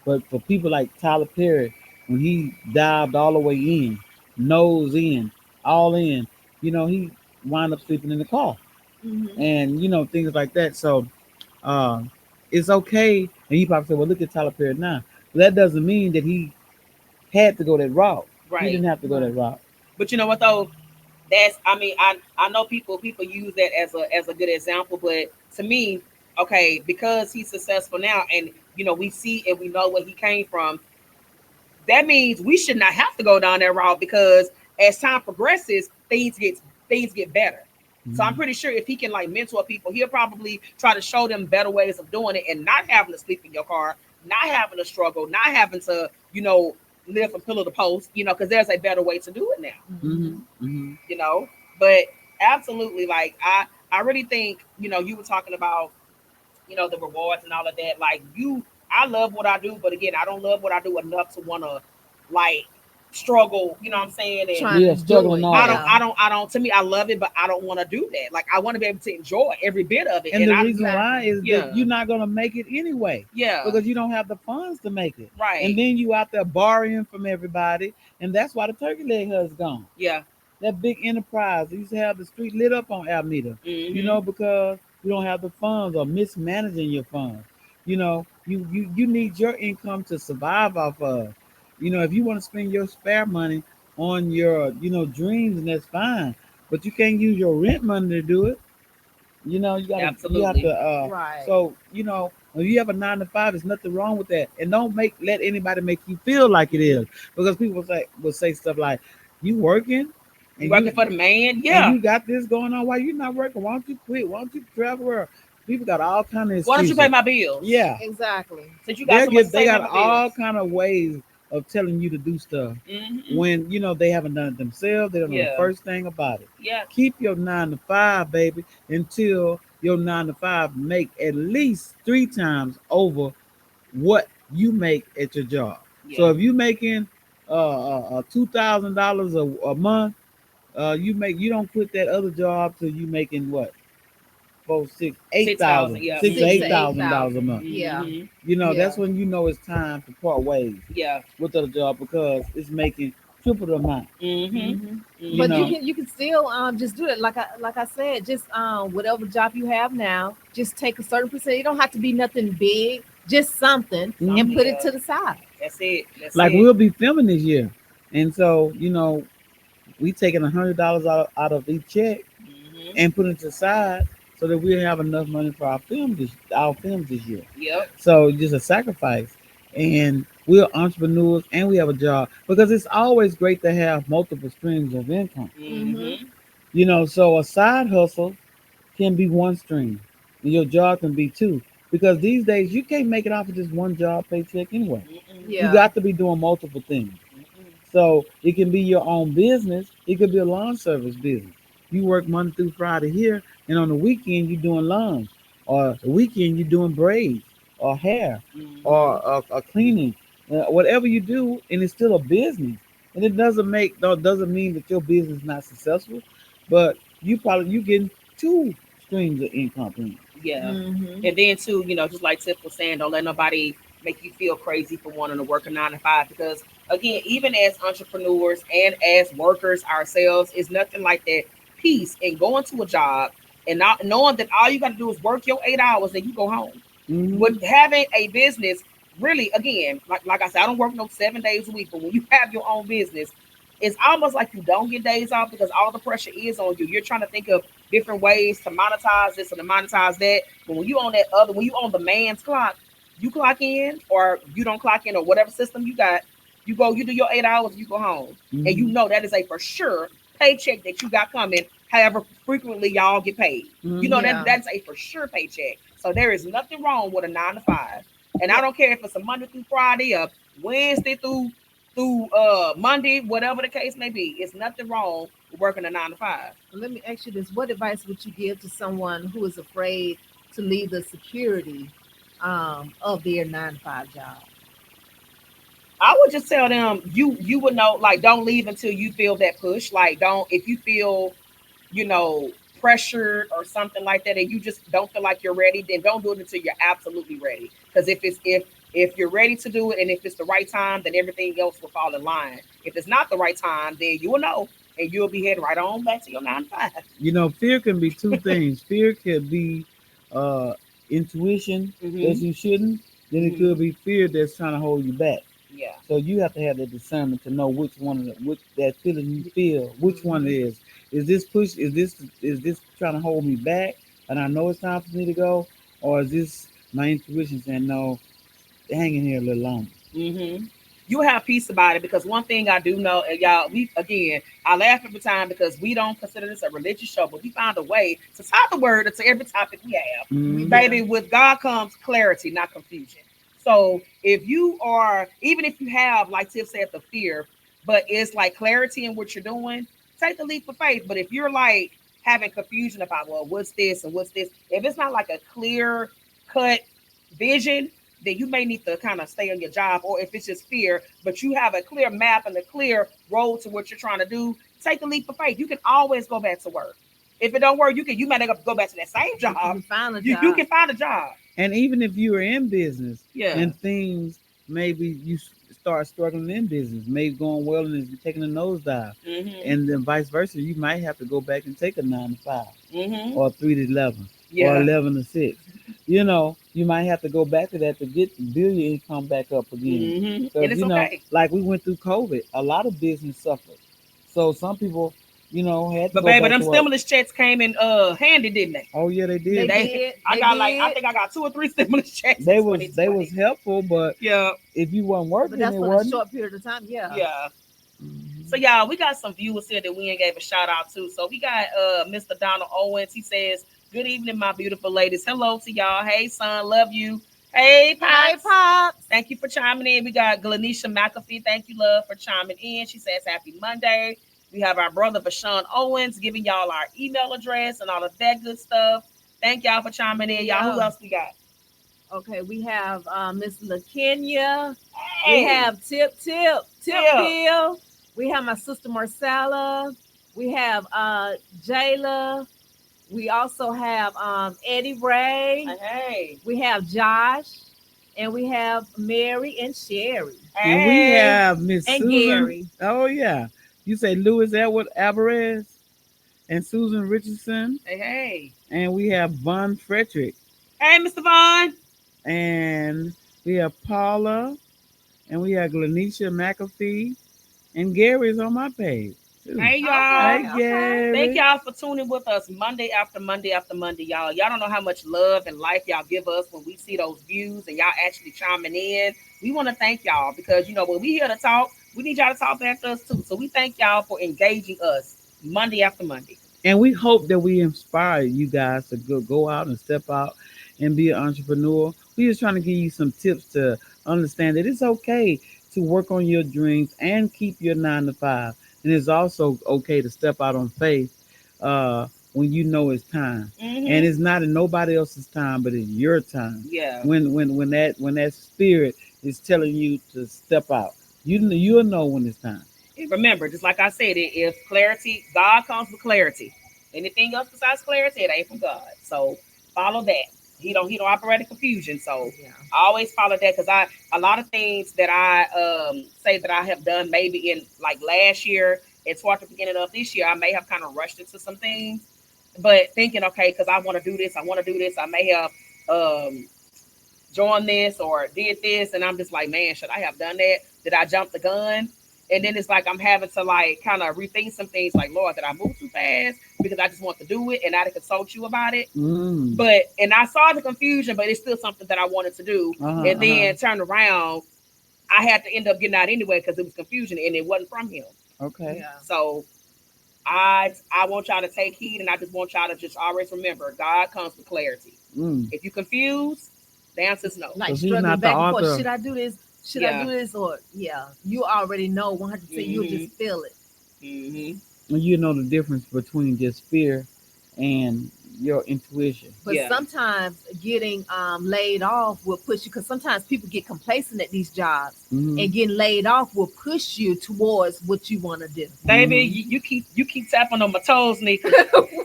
But for people like Tyler Perry, when he dived all the way in, nose in, all in, he wound up sleeping in the car, Mm-hmm. and things like that. So uh, it's okay. And you probably say, "Well, look at Tyler Perry now." But that doesn't mean that he had to go that route. He Right. didn't have to go that route. But you know what though? I know people use that as a good example, but to me, okay, because he's successful now, and we see and we know where he came from. That means we should not have to go down that route because as time progresses, things get better. So I'm pretty sure if he can like mentor people, he'll probably try to show them better ways of doing it and not having to sleep in your car, not having to struggle, not having to, live from pillar to post, because there's a better way to do it now, Mm-hmm. Mm-hmm. you know. But absolutely, like I really think, you were talking about, the rewards and all of that. Like I love what I do, but again, I don't love what I do enough to wanna like struggle, you know what I'm saying? And Trying Yeah, to do struggling it. on I it. don't, Yeah. I don't, I don't. To me, I love it, but I don't want to do that. Like I want to be able to enjoy every bit of it. And And the I, reason why is yeah, that you're not gonna make it anyway yeah, because you don't have the funds to make it. right, And then you out there borrowing from everybody, and that's why the turkey leg hut's gone. yeah, That big enterprise that used to have the street lit up on Alameda, mm-hmm, because you don't have the funds or mismanaging your funds. You need your income to survive off of. If you want to spend your spare money on your, dreams, and that's fine. But you can't use your rent money to do it. You have to absolutely, Right. so when you have a 9 to 5, there's nothing wrong with that. And don't let anybody make you feel like it is. Because people will say stuff like, you working you and working you for the man, and yeah. you got this going on. Why you not working? Why don't you quit? Why don't you travel around? People got all kind of Why don't you pay excuses. my bills? Yeah. Exactly. Since you got so much to They say, pay got my all bills. kind of ways of telling you to do stuff Mm-hmm. when they haven't done it themselves. They don't know the Yeah, first thing about it. yeah, Keep your 9 to 5, baby, until your 9 to 5 make at least 3 times over what you make at your job. So yeah. if you making $2,000 a month, you don't quit that other job till you making what, 4, 6, eight 6,000, thousand, yeah. six or Six eight to Mm-hmm. eight thousand dollars a thousand. month. Yeah. Mm-hmm. That's Yeah. when it's time to part ways Yeah. with the job because it's making triple the amount. Mm-hmm. hmm You But you Mm-hmm. know, can you can still just do it like I said, just whatever job you have now, just take a certain percent. It don't have to be nothing big, just something, and Mhm. Something, put it yeah. to the side. That's it. That's like it. we'll be filming this year, and so we taking $100 out of each check Mm-hmm. and putting it to the side so that we have enough money for our films this year. Yep. So just a sacrifice. And we're entrepreneurs and we have a job because it's always great to have multiple streams of income. hmm Mm-hmm. So a side hustle can be one stream and your job can be two. Because these days you can't make it off of just one job paycheck anyway. Mm-mm. You Yeah. got to be doing multiple things. Mm-mm. So it can be your own business. It could be a lawn service business. You work Monday through Friday here, and on the weekend you're doing lawns, or the weekend you're doing braids, or hair, Mm-hmm. or cleaning, whatever you do, and it's still a business. And it doesn't mean that your business is not successful, but you getting two streams of income. Yeah. hmm And then too, just like Tiff was saying, don't let nobody make you feel crazy for wanting to work a 9 to 5 because again, even as entrepreneurs and as workers ourselves, it's nothing like that peace and going to a job and not knowing that all you got to do is work your 8 hours and you go home. Mm-hmm. With having a business, really, again, like I said, I don't work no 7 days a week, but when you have your own business, it's almost like you don't get days off because all the pressure is on you. You're trying to think of different ways to monetize this and to monetize that. But when you on the man's clock, you clock in or you don't clock in or whatever system you got, you do your 8 hours, you go home. And you Mm-hmm. know that is a for sure paycheck that you got coming, however frequently y'all get paid. You know Mm-hmm. that Yeah. that's a for sure paycheck. So there is nothing wrong with a 9 to 5. And I don't care if it's a Monday through Friday or Wednesday through Monday, whatever the case may be. It's nothing wrong with working a 9 to 5. Let me ask you this: what advice would you give to someone who is afraid to leave the security of their 9 to 5 job? I would just tell them you would know, like, don't leave until you feel that push. Like, don't, if you feel, you know, pressured or something like that, and you just don't feel like you're ready, then don't do it until you're absolutely ready. Because if you're ready to do it and if it's the right time, then everything else will fall in line. If it's not the right time, then you will know and you'll be heading right on back to your 9 to 5. Fear can be two things. Fear could be uh, intuition that Mm-hmm. you shouldn't. Then it Mm-hmm. could be fear that's trying to hold you back. Yeah. So you have to have the discernment to know which that feeling you feel, which one it hmm is. Is this push? Is this trying to hold me back? And I know it's time for me to go, or is this my intuition saying no? Hang in here a little longer. Mm-hmm. you have peace about it. Because one thing I do know, and y'all, I laugh every time because we don't consider this a religious show, but we find a way to tie the word into every topic we have. Mhm. Baby, with God comes clarity, not confusion. So if you are, even if you have, like Tiff said, the fear, but it's like clarity in what you're doing, take the leap of faith. But if you're like having confusion about, well, what's this and what's this, if it's not like a clear cut vision, then you may need to kind of stay on your job. Or if it's just fear, but you have a clear map and a clear road to what you're trying to do, take the leap of faith. You can always go back to work. If it don't work, you might not go back to that same job. You can find a You job. can find a job. And even if you are in business, Yeah. and things maybe you start struggling in business, maybe going well and it's taking a nosedive, and then vice versa, you might have to go back and take a 9 to 5 or 3 to 11 or 11 to 6. You know, you might have to go back to that to build your income back up again. And it's you know, okay. like we went through COVID, a lot of business suffered. So some people, you know, had to But go baby, back them to work. stimulus checks came in handy, didn't they? Oh yeah, they did. They did. I think I got 2 or 3 stimulus checks. They was helpful, but yeah. if you weren't working, But that's it for a wasn't. short period of time. Yeah. Yeah. Mhm. So y'all, we got some viewers here that we ain't gave a shout out to. So we got Mr. Donald Owens. He says, "Good evening, my beautiful ladies. Hello to y'all. Hey son, love you. Hey Pops. Hi, Pops. Thank you for chiming in. We got Glanisha McAfee. Thank you, love, for chiming in. She says happy Monday. We have our brother Bashan Owens giving y'all our email address and all of that good stuff. Thank y'all for chiming in. Y'all, who else we got? Okay, we have Miss LaKenya. Hey. We have Tip Pill. We have my sister Marcella. We have Jayla. We also have Eddie Ray. Hey. We have Josh. And we have Mary and Sherry. And we have Miss And Susan. Gary. Oh yeah, you say Louis Edward Alvarez and Susan Richardson, Hey. and we have Von Frederick, Hey, Mr. Vaughn. and we have Paula, and we have Glanisha McAfee, and Gary's on my page too. Hey, y'all. Hey, Okay. Gary. Thank y'all for tuning with us Monday after Monday after Monday, y'all. Y'all don't know how much love and life y'all give us when we see those views and y'all actually chiming in. We want to thank y'all because, you know, when we here to talk, we need y'all to talk back to us too. So we thank y'all for engaging us Monday after Monday. And we hope that we inspire you guys to go out and step out and be an entrepreneur. We're just trying to give you some tips to understand that it's okay to work on your dreams and keep your 9 to 5. And it's also okay to step out on faith when you know it's time. And it's not in nobody else's time, but it's your time. Yeah. When that spirit is telling you to step out, you'll know when it's time. And remember, just like I said, if clarity, God comes with clarity. Anything else besides clarity, it ain't from God. So follow that. He don't operate in confusion. So I always follow that because a lot of things that I say that I have done maybe in like last year and toward the beginning of this year, I may have kind of rushed into some things, but thinking, okay, because I want to do this, I may have joined this or did this, and I'm just like, man, should I have done that? Did I jump the gun? And then it's like I'm having to like kind of rethink some things like, Lord, did I move too fast? Because I just want to do it and I didn't consult you about it. But and I saw the confusion, but it's still something that I wanted to do. And then turned around, I had to end up getting out anyway because it was confusion and it wasn't from him. Okay. Yeah. So I want y'all to take heed, and I just want y'all to just always remember God comes with clarity. If you're confused, the answer is no. Like So struggling back and forth. author. Should I do this? Should I do this? Or you already know 100%. You'll just feel it. Mm-hmm. You know the difference between just fear and your intuition. But sometimes getting laid off will push you, because sometimes people get complacent at these jobs, and getting laid off will push you towards what you want to do. Baby, you keep tapping on my toes, Nika.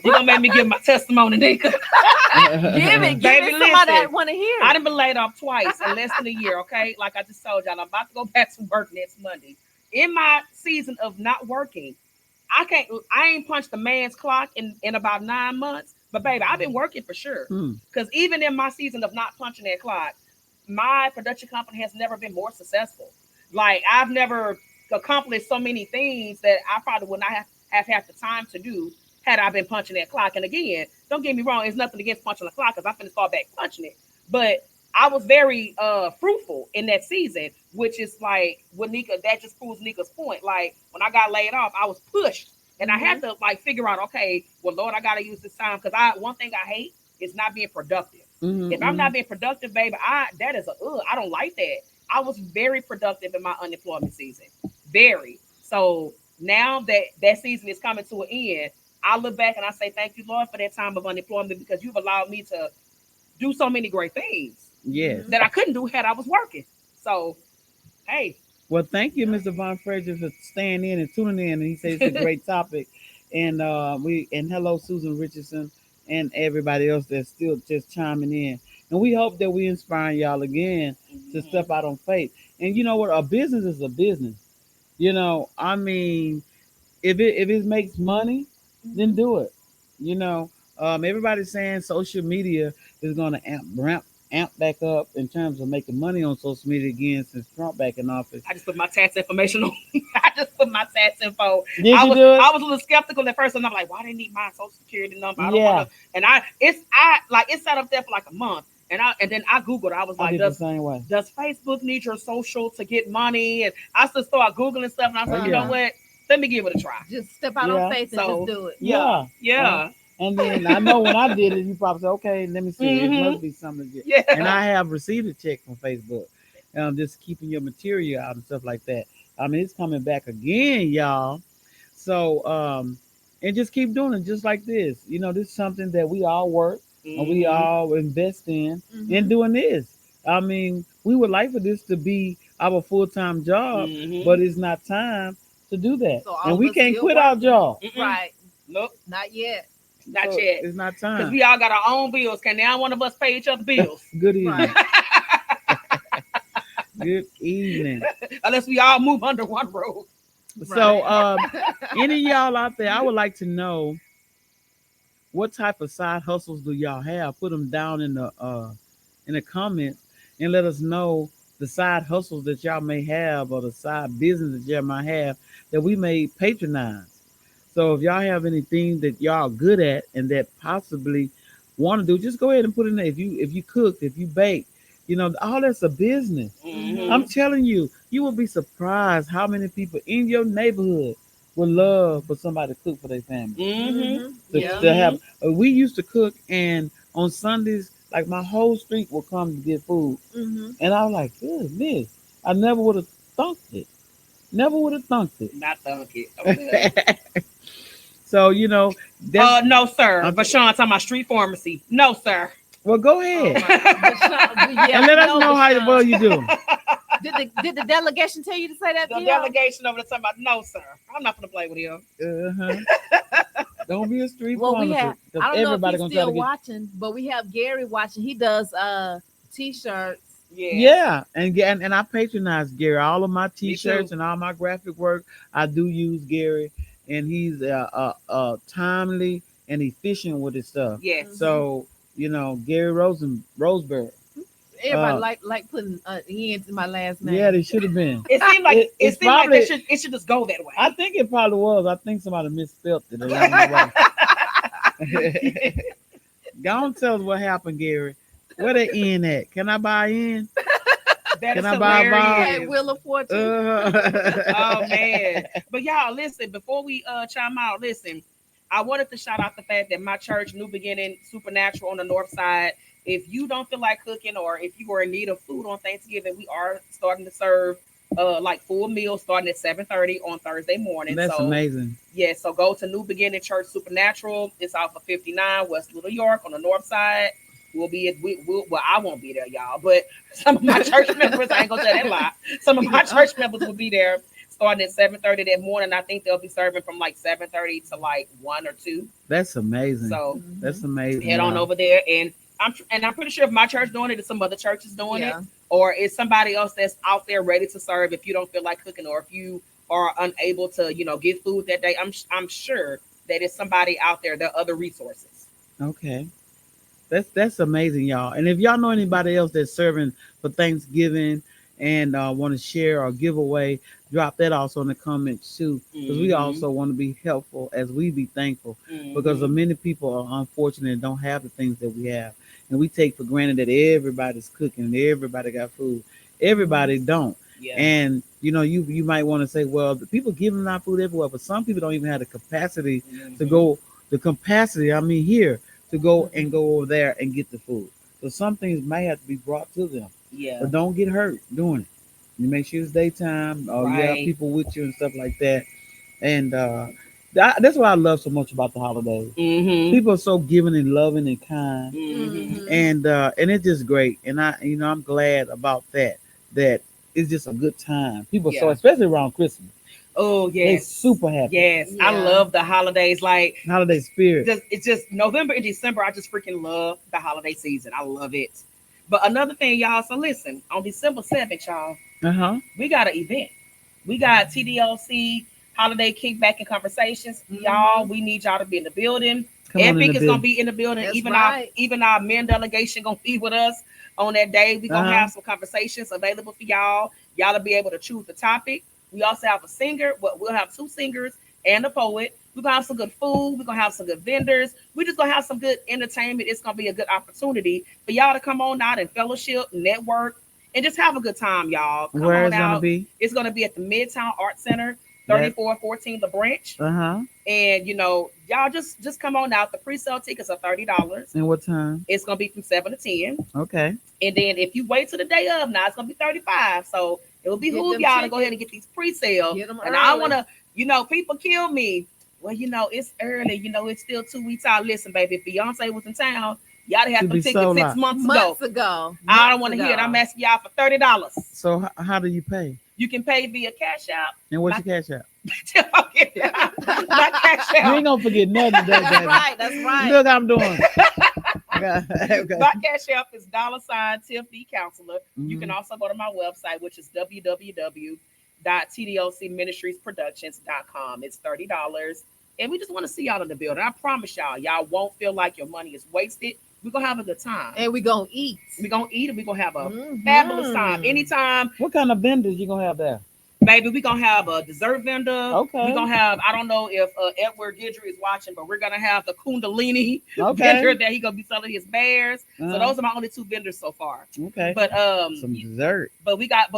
You're gonna make me give my testimony, Nika. Give it, baby. Somebody that want to hear it. I done been laid off twice in less than a year. Okay, like I just told y'all, I'm about to go back to work next Monday. In my season of not working, I ain't punched a man's clock in about 9 months. But baby, I've been working for sure. Because even in my season of not punching that clock, my production company has never been more successful. Like I've never accomplished so many things that I probably would not have had the time to do had I been punching that clock. And again, don't get me wrong, it's nothing against punching the clock because I'm finna start back punching it. But I was very fruitful in that season, which is like what Nika, that just proves Nika's point. Like when I got laid off, I was pushed and I had to like figure out, okay, well, Lord, I gotta use this time because I one thing I hate is not being productive. If I'm Mm-hmm. not being productive, baby, I that is a I don't like that. I was very productive in my unemployment season. Very. So now that that season is coming to an end, I look back and I say, thank you, Lord, for that time of unemployment because you've allowed me to do so many great things Yes. that I couldn't do had I was working. So, hey. Well, thank you, Mr. Von Frazier, for staying in and tuning in. And he says it's a great topic. And hello, Susan Richardson and everybody else that's still just chiming in. And we hope that we inspire y'all again to step out on faith. And you know what? A business is a business. I mean, if it makes money, then do it. You know, everybody's saying social media is going to amp back up in terms of making money on social media again since Trump back in office. I just put my tax information on. I just put my tax info. Did I you was do it? I was a little skeptical at first, and I'm like, why they need my social security number? I don't Yeah. want to. And I like it's set up there for like a month, and then I googled. I was I like, did the same way. does Facebook need your social to get money? And I just started googling stuff, and I was like, Oh, you yeah. know what? Let me give it a try. Just step out Yeah. on faith and So, just do it. Yeah. Yeah. And then I know when I did it, you probably said, okay, let me see. It must be something legit. Yeah. And I have received a check from Facebook. Just keeping your material out and stuff like that. I mean, it's coming back again, y'all. So, and just keep doing it just like this. This is something that we all work and we all invest in doing this. I mean, we would like for this to be our full-time job, but it's not time to do that. So all And of we us can't still quit our working. job. Right. Nope. Not yet. Not So yet. It's not Because time. we all got our own bills. Can now one of us pay each other bills? Good evening. Right. Good evening. Unless we all move under one roof. So, any of y'all out there, I would like to know what type of side hustles do y'all have? Put them down in the comments and let us know the side hustles that y'all may have or the side business that y'all might have that we may patronize. So if y'all have anything that y'all good at and that possibly want to do, just go ahead and put it in there. If you cook, if you bake, all that's a business. I'm telling you, you will be surprised how many people in your neighborhood would love for somebody to cook for their family. To have. We used to cook, and on Sundays, like my whole street would come to get food, and I was like, goodness, I never would have thunk it. Never would have thunked it. Not thunk it. So no, sir. I'm- Vashawn talking about street pharmacy. No, sir. well, go ahead Yeah, and let us know how Bashan. well you do. Did the delegation tell you to say that? The Bill? delegation over there talking about no, sir. I'm not gonna play with him. Don't be a street Well, we pharmacist, have. 'cause I don't know everybody if he's gonna try still to get. watching, but we have Gary watching. He does t-shirts. Yeah, and I patronize Gary. All of my T-shirts too. and all my graphic work, I do use Gary, and he's timely and efficient with his stuff. Yes. So Gary Roseberry. Everybody like putting ends in my last name. Yeah, they should have been. It seemed like It- it it's seemed like probably- it should just go that way. I think it probably was. I think somebody misspelled it along the way. Go on, tell us what happened, Gary. Where they in at? Can I buy in? That Can is I buy a hilarious. At Wheel of Fortune. Oh man. But y'all listen, before we chime out, listen, I wanted to shout out the fact that my church, New Beginning Supernatural on the north side, if you don't feel like cooking or if you are in need of food on Thanksgiving, we are starting to serve like full meals starting at 7:30 on Thursday morning. That's so amazing. yeah, so go to New Beginning Church Supernatural. It's off of 59 West Little York on the north side. We'll be at well, I won't be there, y'all, but some of my church members, I ain't gonna tell that lie. Some of my church members will be there starting at 7:30 that morning. I think they'll be serving from like 7:30 to like 1 or 2. That's amazing. So That's amazing. head on y'all. over there, and I'm pretty sure if my church doing it, if some other churches doing Yeah. it, or it's somebody else that's out there ready to serve. If you don't feel like cooking, or if you are unable to, get food that day, I'm sure that it's somebody out there. There are other resources. Okay. That's amazing, y'all. And if y'all know anybody else that's serving for Thanksgiving and want to share or give away, drop that also in the comments too. Because we Mhm. also want to be helpful as we be thankful. Mhm. Because many people are unfortunate and don't have the things that we have. and we take for granted that everybody's cooking and everybody got food. Everybody don't. Yeah. And you might want to say, well, the people giving out food everywhere, but some people don't even have the capacity to Mhm. go. The capacity, I mean, here to go and go over there and get the food. So some things may have to be brought to them, Yeah. but don't get hurt doing it. You make sure it's daytime. You have Right. people with you and stuff like that. And that's what I love so much about the holidays. Mm-hmm. People are so giving and loving and kind, Mm-hmm. and it's just great. And I'm glad about that. That it's just a good time. People so Yeah. especially around Christmas, Oh they yes. super happy. Yes. I Yeah. love the holidays. Like Holiday spirit. it's just November and December. I just freaking love the holiday season. I love it. But another thing, y'all. So listen, on December 7th, y'all, Uh-huh. we got an event. We got TDLC Holiday Kickback and Conversations. Mhm. Y'all, we need y'all to be in the building. Come on in Epic the is gonna building. be in the building. That's Even right. our men delegation gonna be with us on that day. We gonna Uh-huh. have some conversations available for y'all. Y'all to be able to choose the topic. We also have a singer. We'll have 2 singers and a poet. We're gonna have some good food. We're gonna have some good vendors. We're just gonna have some good entertainment. It's gonna be a good opportunity for y'all to come on out and fellowship, network, and just have a good time, y'all. Come Where on it's gonna out. be? It's gonna be at the Midtown Art Center, That- 3414 The Branch. Uh-huh. And y'all just come on out. The pre-sale tickets are $30. And what time? It's gonna be from 7 to 10. Okay. And then if you wait till the day of, now it's gonna be 35. So it will Get behoove them y'all to go tickets. ahead and get these pre-sale. Get 'em And I early. wanna, people kill me. Well, it's early, it's still 2 weeks out. Listen, baby, if Beyonce was in town, y'all had To them be tickets sold 6 out. months ago. Months ago. I don't want to hear it. I'm asking y'all for $30. So how do you pay? You can pay via Cash App. And what's your cash out? Not Cash You ain't App. gonna forget nothing today, That's baby. right. That's right. Look, I'm doing. Okay. My Cash App is $Tiff D Counselor. You Mhm. can also go to my website, which is www.tdlcministriesproductions.com. It's $30. And we just want to see y'all in the building. I promise y'all won't feel like your money is wasted. We're going to have a good time. And we gonna eat. We're going to eat and we're going to have a Mhm. fabulous time. Anytime, What kind of vendors you gonna have there? baby, we're going to have a dessert vendor. Okay. We're going to have, I don't know if Edward Guidry is watching, but we're going to have the Kundalini Okay. vendor that he's going to be selling his bears. So Uh-huh. those are my only 2 vendors so far. Okay. But Some dessert. But we got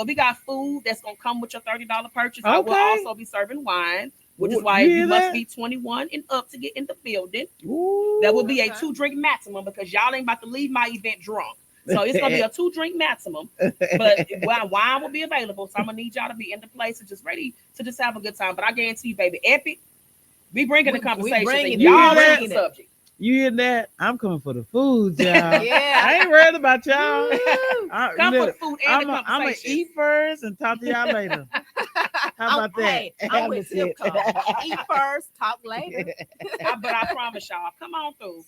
food that's gonna come with your $30 purchase. I will Okay. also be serving wine, which is why You you hear must that? be 21 and up to get in the building. Ooh. That will be a Okay. 2-drink maximum because y'all ain't about to leave my event drunk. So it's gonna be a 2-drink maximum. But wine will be available. So I'm gonna need y'all to be in the place and just ready to just have a good time. But I guarantee you, baby, Epic, we bringing the We conversation. bringing And it. y'all You bring hear the that? subject. You hear that? I'm coming for the food, y'all. Yeah. I ain't worried about y'all. Come for the Look, food and the I'm gonna conversation. eat first and talk to y'all later. How about that? Hey, I'm with That's it. Tipco. Eat first, talk later. But I promise y'all, come on through.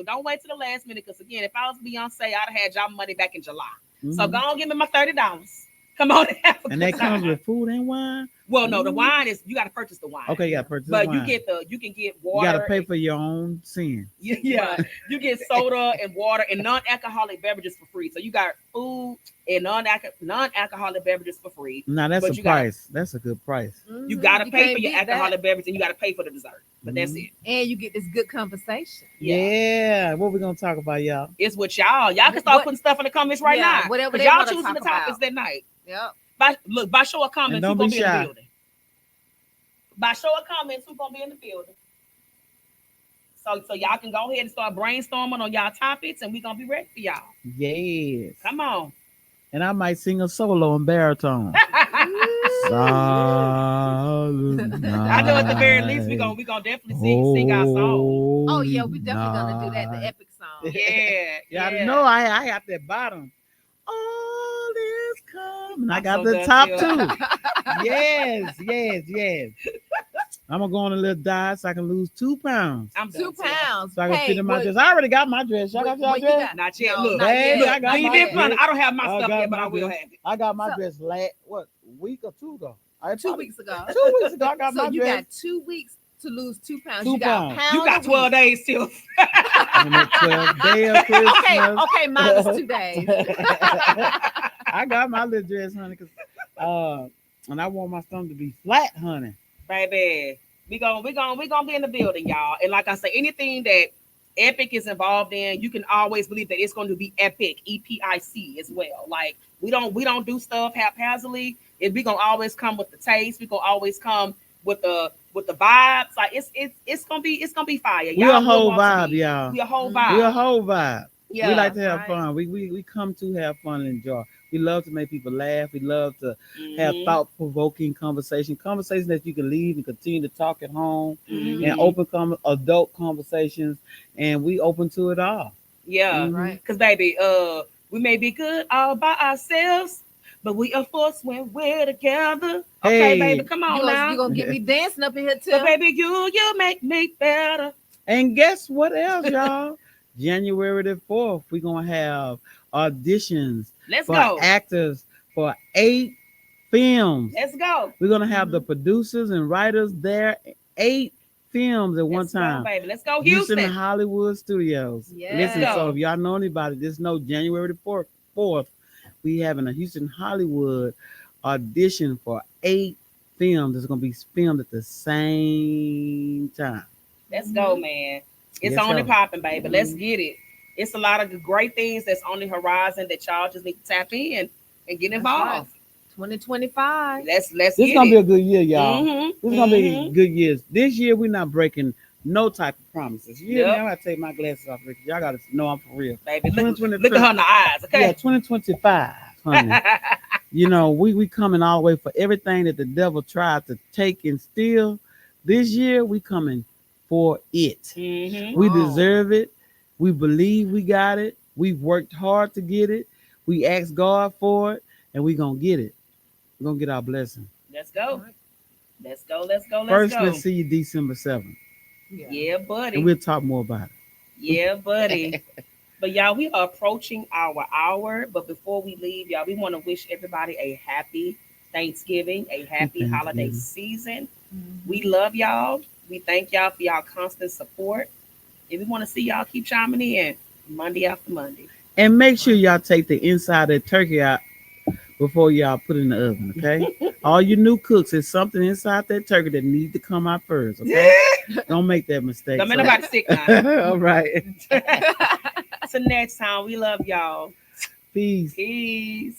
Don't wait till the last minute. Because again, if I was Beyonce, I'd have had y'all money back in July. So Mhm. go on, give me my $30. Come on and have a And good that time. comes with food and wine. Well, no, the Ooh. wine is you got to purchase the wine. Okay, you gotta purchase But wine. you can get You water. gotta pay for your own sin. Yeah, you get soda and water and non-alcoholic beverages for free. So you got food and non-alcoholic beverages for free. Now that's But a you gotta- price. That's a good price. You Mhm. gotta pay can't for your beat that. alcoholic beverage and you gotta pay for the dessert. But that's Mhm. it. And you get this good conversation. Yeah. What we gonna talk about, y'all? It's with y'all. Y'all can start What- putting stuff in the comments right Yeah, now. whatever 'Cause they y'all wanna choosing the talk topics about. that night. Yep. By show of comments, And who's don't gonna be be in the shy. building? By show of comments, who's gonna be in the building? So y'all can go ahead and start brainstorming on y'all topics, and we're gonna be ready for y'all. Yes. Come on. And I might sing a solo in baritone. I Silent know at the very least we're night. gonna definitely sing our song. Oh yeah, we definitely gonna do that. The epic song. Yeah, Y'all know I got that bottom. All is coming. I I'm got so the done top too. too. Yes. I'm gonna go on a little diet so I can lose 2 pounds. I'm done 2 too. pounds. So I can fit in my what- dress. I already got my dress. Y'all got y'all what you dress? got? Not yet. No, Look, not Hey, yet. I got we my did dress. fun. I don't have my I stuff got yet, but my I will dress. have it. I got my So- dress what week or 2 ago? 2 weeks ago. 2 weeks ago I got So my you dress. got 2 weeks to lose 2 pounds. 2 You got pounds. a pound. You got a 12 week. days till. On the 12th day of Christmas. Okay, minus 2 days. I got my little dress, honey, and I want my stomach to be flat, honey. Baby, we gonna be in the building, y'all. And like I say, anything that Epic is involved in, you can always believe that it's going to be epic, EPIC as well. Like we don't do stuff haphazardly. If we gonna always come with the taste, we gonna always come with the vibes. Like it's gonna be fire. We a whole vibe, y'all. We a whole We a vibe. whole vibe. Yeah. We like to have right. fun. We come to have fun and enjoy. We love to make people laugh. We love to have Mhm. thought-provoking conversations that you can leave and continue to talk at home, Mhm. and open adult conversations, and we open to it all. Yeah. Mhm. Right. Cause baby, we may be good all by ourselves, but we are force when we're together. Okay, Hey. baby, come You on gonna, now. you gonna get me dancing up in here too? So baby, you make me better. And guess what else, y'all? January the 4th, we're gonna have auditions Let's for go. actors for 8 films. Let's go. We're gonna have the producers and writers there, 8 films at one Let's go, time. baby. Let's go, Houston Houston. Hollywood Studios. Yes. Listen, Let's so go. if y'all know anybody, just know January the 4th, we having a Houston Hollywood audition for 8 films. It's gonna be filmed at the same time. Let's go, man. It's Yes, on sir. and popping, baby. Let's get it. It's a lot of great things that's on the horizon that y'all just need to tap in and get That's involved. 2025. Let's This get gonna be it. a good year, y'all. Mhm, This is gonna be mhm. good years. This year we're not breaking no type of promises. You hear me? Yep. I gotta take my glasses off, Ricky. Y'all gotta know I'm for real. Baby, look 2023. at her in the eyes, Yeah, okay? 2025, honey. You know, we coming all the way for everything that the devil tried to take and steal. This year we coming for it. Mhm. We Wow. deserve it. We believe we got it. We've worked hard to get it. We asked God for it, and we gonna get it. We're gonna get our blessing. Let's go. Let's go. Let's go. Let's First, go. let's see you December 7th, Yeah, buddy. and we'll talk more about it. Yeah, buddy. But y'all, we are approaching our hour. But before we leave, y'all, we want to wish everybody a happy Thanksgiving, a happy holiday Thanksgiving. season. Mhm. We love y'all. We thank y'all for y'all constant support. And we want to see y'all keep chiming in Monday after Monday. And make sure y'all take the inside of the turkey out before y'all put it in the oven, okay? All you new cooks, there's something inside that turkey that needs to come out first, okay? Don't make that mistake. Don't make So- nobody sick now. All right. Till next time, we love y'all. Peace. Peace.